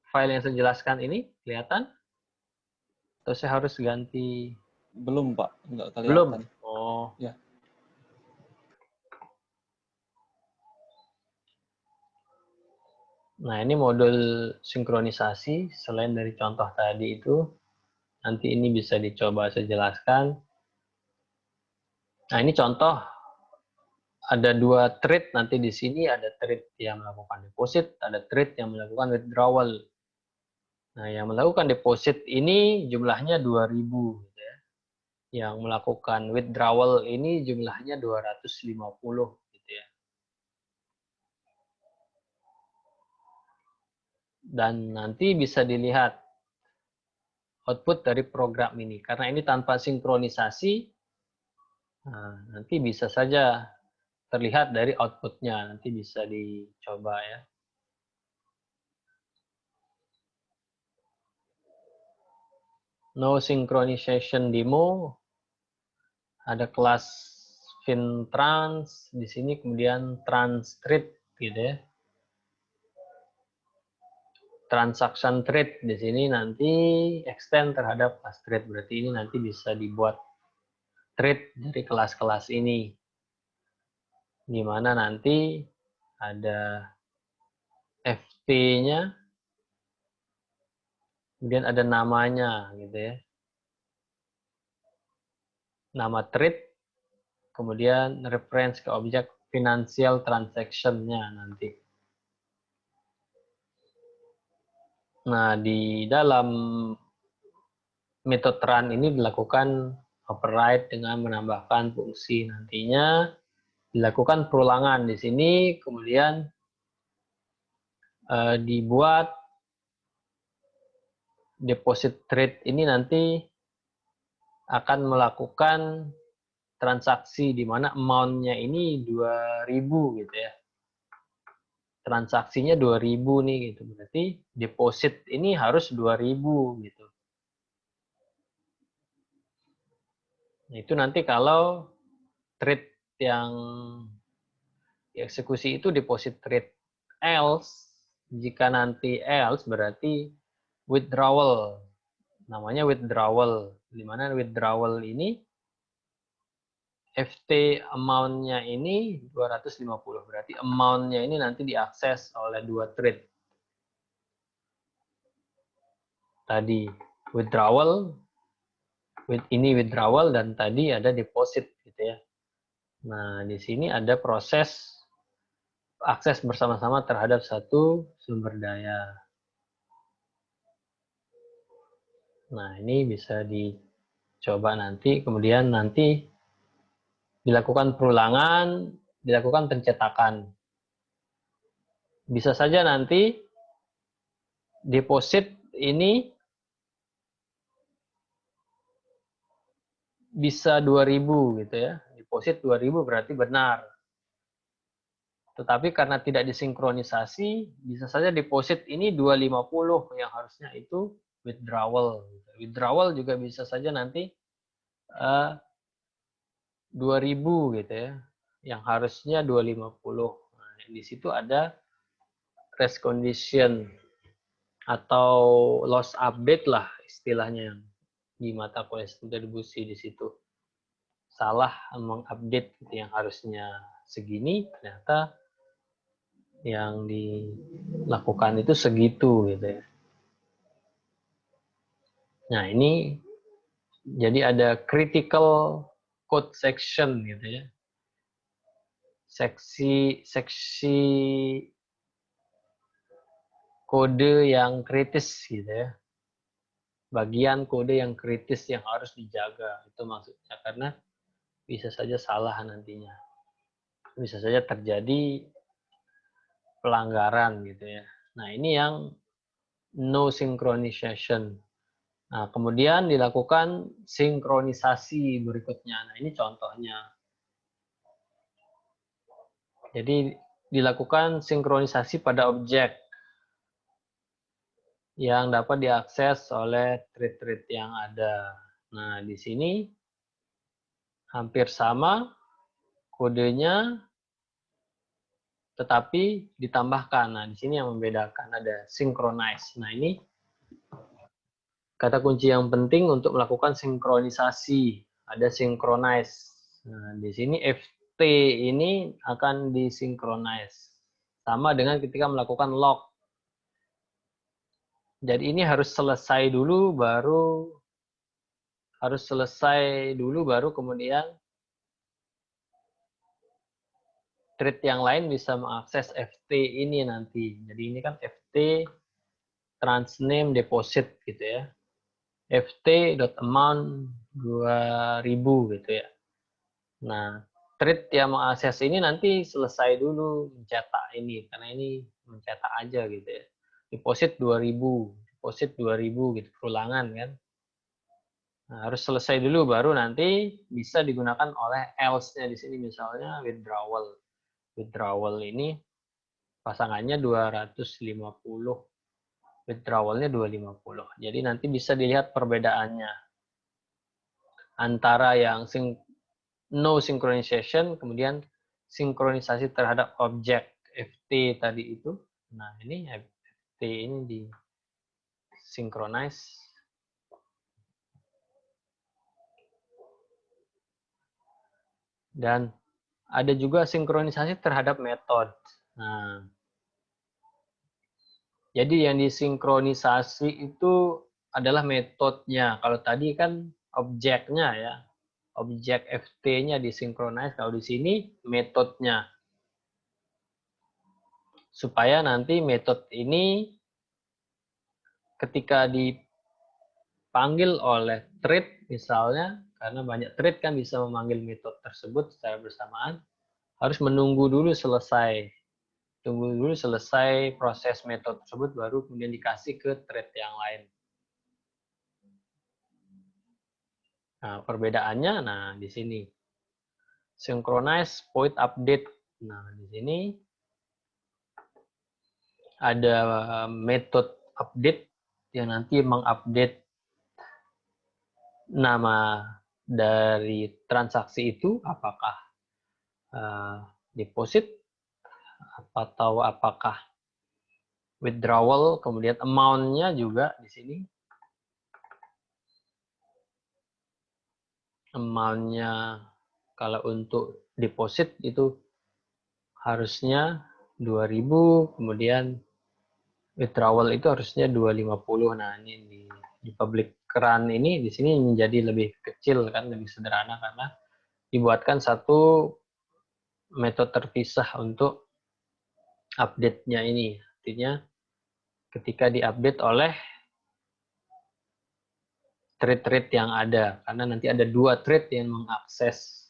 file yang saya jelaskan ini? Kelihatan? Atau saya harus ganti? Belum, Pak. Nggak Belum? kelihatan. Oh. Ya. Nah, ini modul sinkronisasi. Selain dari contoh tadi itu, nanti ini bisa dicoba saya jelaskan. Nah, ini contoh ada dua trade nanti di sini, ada trade yang melakukan deposit, ada trade yang melakukan withdrawal. Nah, yang melakukan deposit ini jumlahnya 2.000 gitu ya. Yang melakukan withdrawal ini jumlahnya 250 gitu ya. Dan nanti bisa dilihat output dari program ini. Karena ini tanpa sinkronisasi, nah, nanti bisa saja terlihat dari outputnya. Nanti bisa dicoba ya. No synchronization demo, ada kelas fintrans di sini, kemudian transtrade gitu ya. Transaction trade di sini nanti extend terhadap class trade, berarti ini nanti bisa dibuat trade dari kelas-kelas ini, di mana nanti ada FT-nya, kemudian ada namanya gitu ya, nama trade, kemudian reference ke objek financial transaction-nya nanti. Nah, di dalam metode run ini dilakukan override dengan menambahkan fungsi. Nantinya dilakukan perulangan di sini, kemudian dibuat deposit trade ini nanti akan melakukan transaksi di mana amount-nya ini 2.000 gitu ya. Transaksinya 2.000 nih gitu. Berarti deposit ini harus 2.000 gitu. Nah, itu nanti kalau trade yang dieksekusi itu deposit trade. Else, jika nanti else berarti withdrawal. Namanya withdrawal. Di mana withdrawal ini FT amount-nya ini 250. Berarti amount-nya ini nanti diakses oleh dua trade. Tadi withdrawal, ini withdrawal, dan tadi ada deposit gitu ya. Nah, di sini ada proses akses bersama-sama terhadap satu sumber daya. Nah, ini bisa dicoba nanti, kemudian nanti dilakukan perulangan, dilakukan pencetakan. Bisa saja nanti deposit ini bisa 2.000 gitu ya. Deposit 2.000 berarti benar. Tetapi karena tidak disinkronisasi, bisa saja deposit ini 250 yang harusnya itu withdrawal. Withdrawal juga bisa saja nanti 2.000 gitu ya, yang harusnya 250. Nah, di situ ada rest condition atau loss update lah istilahnya yang di mata kuliah distribusi di situ. Salah mengupdate gitu, yang harusnya segini ternyata yang dilakukan itu segitu gitu ya. Nah, ini jadi ada critical code section gitu ya. Seksi kode yang kritis gitu ya. Bagian kode yang kritis yang harus dijaga, itu maksudnya, karena bisa saja salah nantinya. Bisa saja terjadi pelanggaran gitu ya. Nah, ini yang no synchronization. Nah, kemudian dilakukan sinkronisasi berikutnya. Nah, ini contohnya. Jadi dilakukan sinkronisasi pada objek yang dapat diakses oleh thread-thread yang ada. Nah, di sini hampir sama kodenya, tetapi ditambahkan. Nah, di sini yang membedakan ada synchronize. Nah, ini kata kunci yang penting untuk melakukan sinkronisasi. Ada synchronize. Nah, di sini FT ini akan disynchronize. Sama dengan ketika melakukan lock. Jadi ini harus selesai dulu baru kemudian thread yang lain bisa mengakses FT ini nanti. Jadi ini kan FT transname deposit gitu ya. ft.amount 2000 gitu ya. Nah, thread yang mengakses ini nanti selesai dulu mencetak ini, karena ini mencetak aja gitu ya. Deposit 2000, deposit 2000 gitu, perulangan kan. Nah, harus selesai dulu baru nanti bisa digunakan oleh else-nya di sini misalnya withdrawal. Withdrawal ini pasangannya 250, withdrawalnya 250. Jadi nanti bisa dilihat perbedaannya antara yang no synchronization, kemudian sinkronisasi terhadap objek FT tadi itu. Nah, ini FT ini di synchronize. Dan ada juga sinkronisasi terhadap metode. Nah, jadi yang disinkronisasi itu adalah metodenya. Kalau tadi kan objeknya ya. Objek FT-nya disinkronize. Kalau di sini metodenya. Supaya nanti metode ini ketika dipanggil oleh thread misalnya, karena banyak thread kan bisa memanggil metode tersebut secara bersamaan, harus menunggu dulu selesai. Tunggu dulu selesai proses metode tersebut baru kemudian dikasih ke thread yang lain. Nah, perbedaannya di sini. Synchronize point update. Nah, di sini ada metode update yang nanti mengupdate nama dari transaksi itu, apakah deposit atau apakah withdrawal, kemudian amount-nya juga di sini. Amount-nya kalau untuk deposit itu harusnya 2000, kemudian withdrawal itu harusnya 250. Nah, ini di public run ini di sini menjadi lebih kecil kan, lebih sederhana karena dibuatkan satu metode terpisah untuk update-nya ini. Artinya ketika diupdate oleh thread-thread yang ada, karena nanti ada 2 thread yang mengakses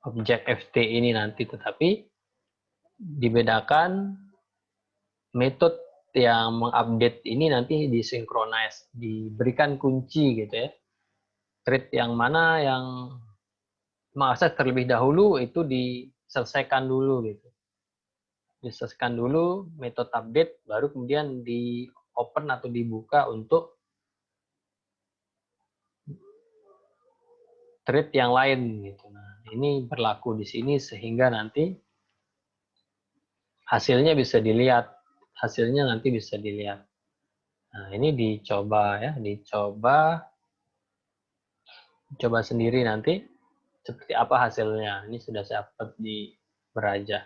objek FT ini nanti, tetapi dibedakan metode yang mengupdate ini nanti disinkronize, diberikan kunci gitu ya. Thread yang mana yang mengakses terlebih dahulu itu diselesaikan dulu gitu. Diselesaikan dulu metode update, baru kemudian di open atau dibuka untuk thread yang lain gitu. Nah, ini berlaku di sini sehingga nanti hasilnya bisa dilihat. Hasilnya nanti bisa dilihat. Nah, ini dicoba ya, coba sendiri nanti seperti apa hasilnya. Ini sudah saya upload di Beraja.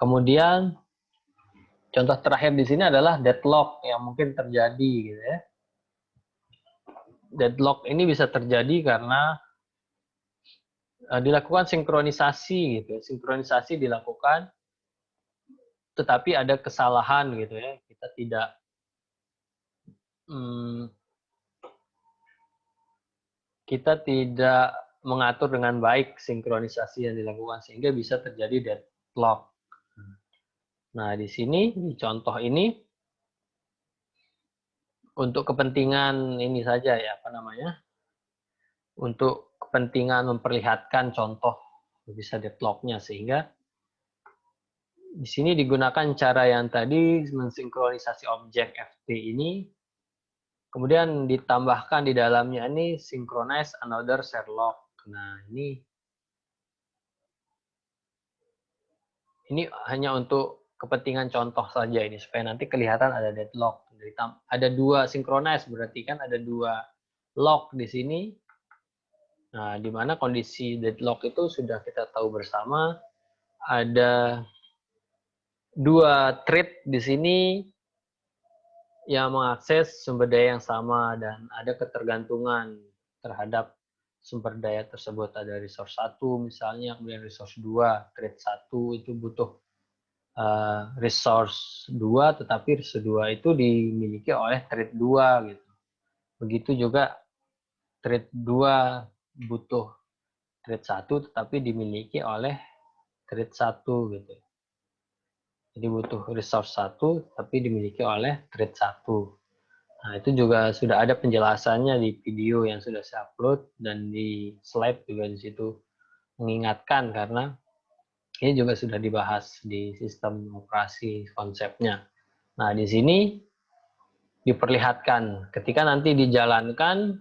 Kemudian contoh terakhir di sini adalah deadlock yang mungkin terjadi gitu ya. Deadlock ini bisa terjadi karena dilakukan sinkronisasi gitu. Sinkronisasi dilakukan tetapi ada kesalahan gitu ya. Kita tidak mengatur dengan baik sinkronisasi yang dilakukan sehingga bisa terjadi deadlock. Nah, di sini di contoh ini untuk kepentingan ini saja ya, untuk kepentingan memperlihatkan contoh bisa deadlock-nya, sehingga di sini digunakan cara yang tadi mensinkronisasi objek FT ini, kemudian ditambahkan di dalamnya ini synchronize another Sherlock. Nah, ini hanya untuk kepentingan contoh saja ini supaya nanti kelihatan ada deadlock. Ada 2 synchronize, berarti kan ada 2 lock di sini. Nah, di mana kondisi deadlock itu sudah kita tahu bersama, ada 2 thread di sini yang mengakses sumber daya yang sama dan ada ketergantungan terhadap sumber daya tersebut. Ada resource 1 misalnya, kemudian resource 2, thread 1 itu butuh resource 2, tetapi resource 2 itu dimiliki oleh thread 2 gitu. Begitu juga thread 2 butuh thread 1 tetapi dimiliki oleh thread 1 gitu. Jadi butuh resource 1 tapi dimiliki oleh thread 1. Nah, itu juga sudah ada penjelasannya di video yang sudah saya upload, dan di slide juga di situ mengingatkan, karena ini juga sudah dibahas di sistem operasi konsepnya. Nah, di sini diperlihatkan ketika nanti dijalankan,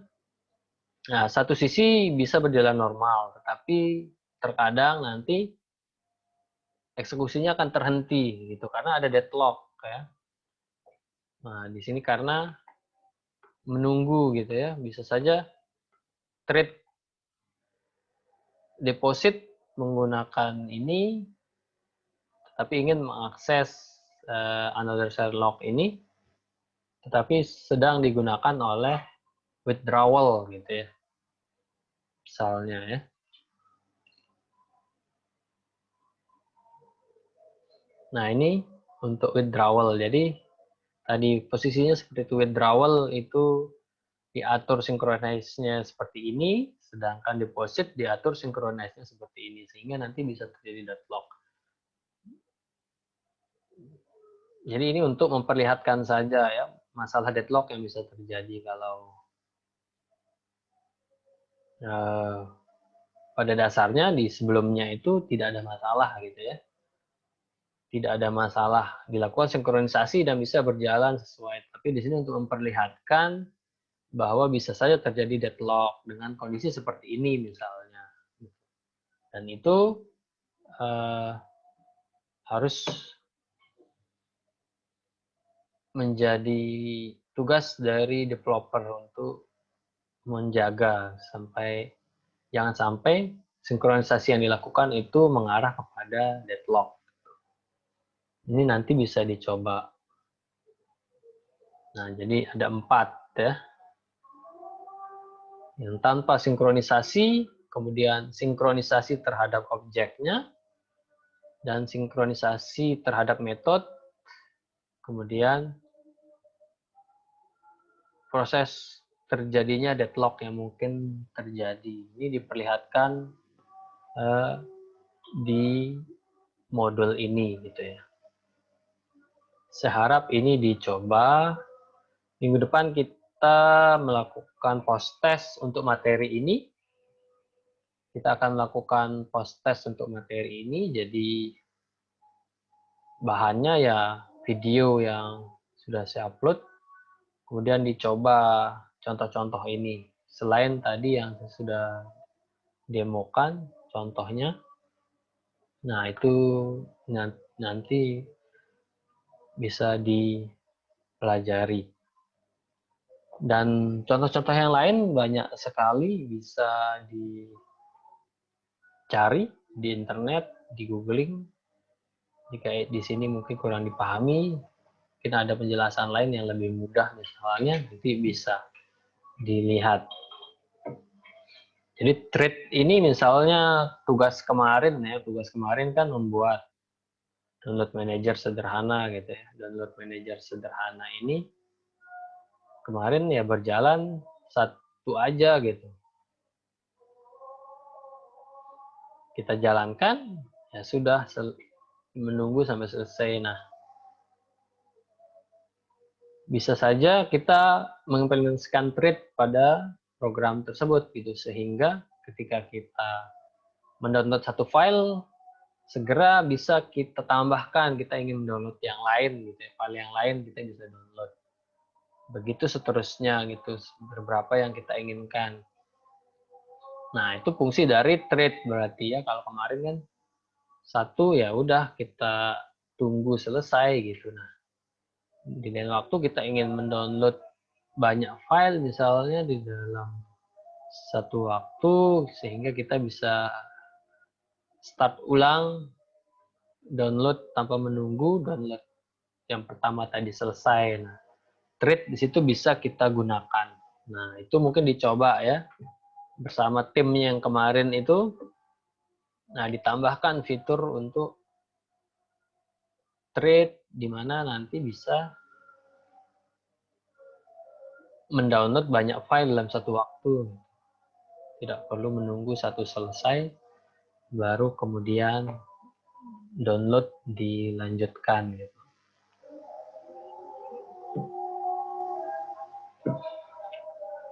nah, satu sisi bisa berjalan normal, tetapi terkadang nanti eksekusinya akan terhenti gitu karena ada deadlock ya. Nah, di sini karena menunggu gitu ya, bisa saja trade deposit menggunakan ini, tapi ingin mengakses another share lock ini, tetapi sedang digunakan oleh withdrawal gitu ya, misalnya ya. Nah, ini untuk withdrawal. Jadi tadi posisinya seperti itu, withdrawal itu diatur synchronize-nya seperti ini, sedangkan deposit diatur synchronize-nya seperti ini, sehingga nanti bisa terjadi deadlock. Jadi ini untuk memperlihatkan saja ya masalah deadlock yang bisa terjadi kalau pada dasarnya di sebelumnya itu tidak ada masalah gitu ya. Tidak ada masalah, dilakukan sinkronisasi dan bisa berjalan sesuai. Tapi di sini untuk memperlihatkan bahwa bisa saja terjadi deadlock dengan kondisi seperti ini misalnya. Dan itu harus menjadi tugas dari developer untuk menjaga jangan sampai sinkronisasi yang dilakukan itu mengarah kepada deadlock. Ini nanti bisa dicoba. Nah, jadi ada 4 ya. Yang tanpa sinkronisasi, kemudian sinkronisasi terhadap objeknya, dan sinkronisasi terhadap metode, kemudian proses terjadinya deadlock yang mungkin terjadi. Ini diperlihatkan di modul ini gitu ya. Saya harap ini dicoba. Minggu depan kita melakukan post test untuk materi ini. Kita akan melakukan post test untuk materi ini. Jadi bahannya ya video yang sudah saya upload. Kemudian dicoba contoh-contoh ini. Selain tadi yang saya sudah demokan contohnya. Nah, itu nanti bisa dipelajari. Dan contoh-contoh yang lain banyak sekali bisa dicari di internet, di googling. Jika di sini mungkin kurang dipahami, mungkin ada penjelasan lain yang lebih mudah misalnya, nanti bisa dilihat. Jadi thread ini misalnya tugas kemarin kan membuat download manager sederhana gitu ya. Download manager sederhana ini kemarin ya berjalan satu aja gitu. Kita jalankan, ya sudah menunggu sampai selesai. Nah, bisa saja kita mengimplementasikan thread pada program tersebut gitu, sehingga ketika kita mendownload satu file, segera bisa kita tambahkan, kita ingin mendownload yang lain gitu ya, file yang lain kita bisa download. Begitu seterusnya gitu, beberapa yang kita inginkan. Nah, itu fungsi dari thread berarti ya. Kalau kemarin kan satu ya udah kita tunggu selesai gitu. Nah, di lain waktu kita ingin mendownload banyak file misalnya di dalam satu waktu, sehingga kita bisa start ulang download tanpa menunggu download yang pertama tadi selesai. Nah, thread di situ bisa kita gunakan. Nah, itu mungkin dicoba ya bersama tim yang kemarin itu, nah ditambahkan fitur untuk trade di mana nanti bisa mendownload banyak file dalam satu waktu. Tidak perlu menunggu satu selesai, baru kemudian download dilanjutkan. Gitu.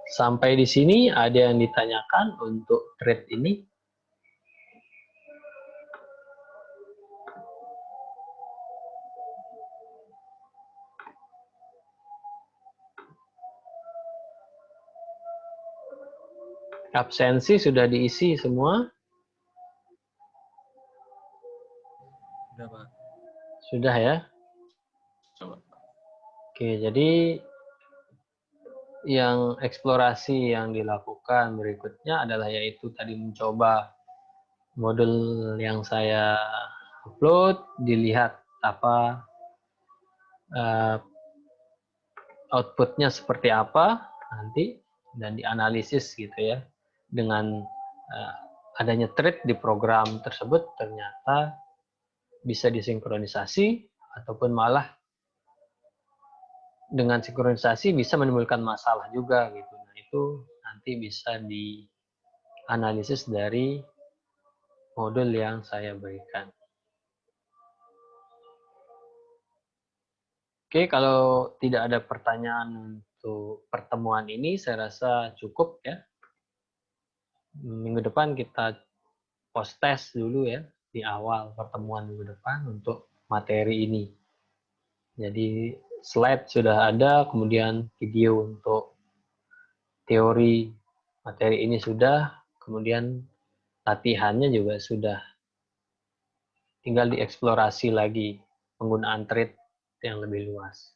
Sampai di sini ada yang ditanyakan untuk trade ini? Absensi sudah diisi semua? Sudah, Pak. Sudah ya? Coba. Oke, jadi yang eksplorasi yang dilakukan berikutnya adalah yaitu tadi mencoba modul yang saya upload, dilihat apa outputnya seperti apa nanti, dan dianalisis gitu ya. Dengan adanya thread di program tersebut ternyata bisa disinkronisasi, ataupun malah dengan sinkronisasi bisa menimbulkan masalah juga gitu. Nah, itu nanti bisa dianalisis dari modul yang saya berikan. Oke, kalau tidak ada pertanyaan untuk pertemuan ini, saya rasa cukup ya. Minggu depan kita post test dulu ya di awal pertemuan minggu depan untuk materi ini. Jadi slide sudah ada, kemudian video untuk teori materi ini sudah, kemudian latihannya juga sudah. Tinggal dieksplorasi lagi penggunaan trade yang lebih luas.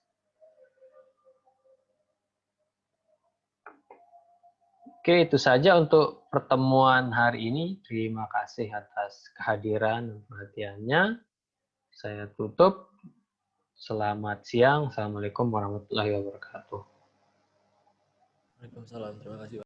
Oke, itu saja untuk pertemuan hari ini. Terima kasih atas kehadiran dan perhatiannya. Saya tutup. Selamat siang. Assalamualaikum warahmatullahi wabarakatuh. Waalaikumsalam. Terima kasih, Pak.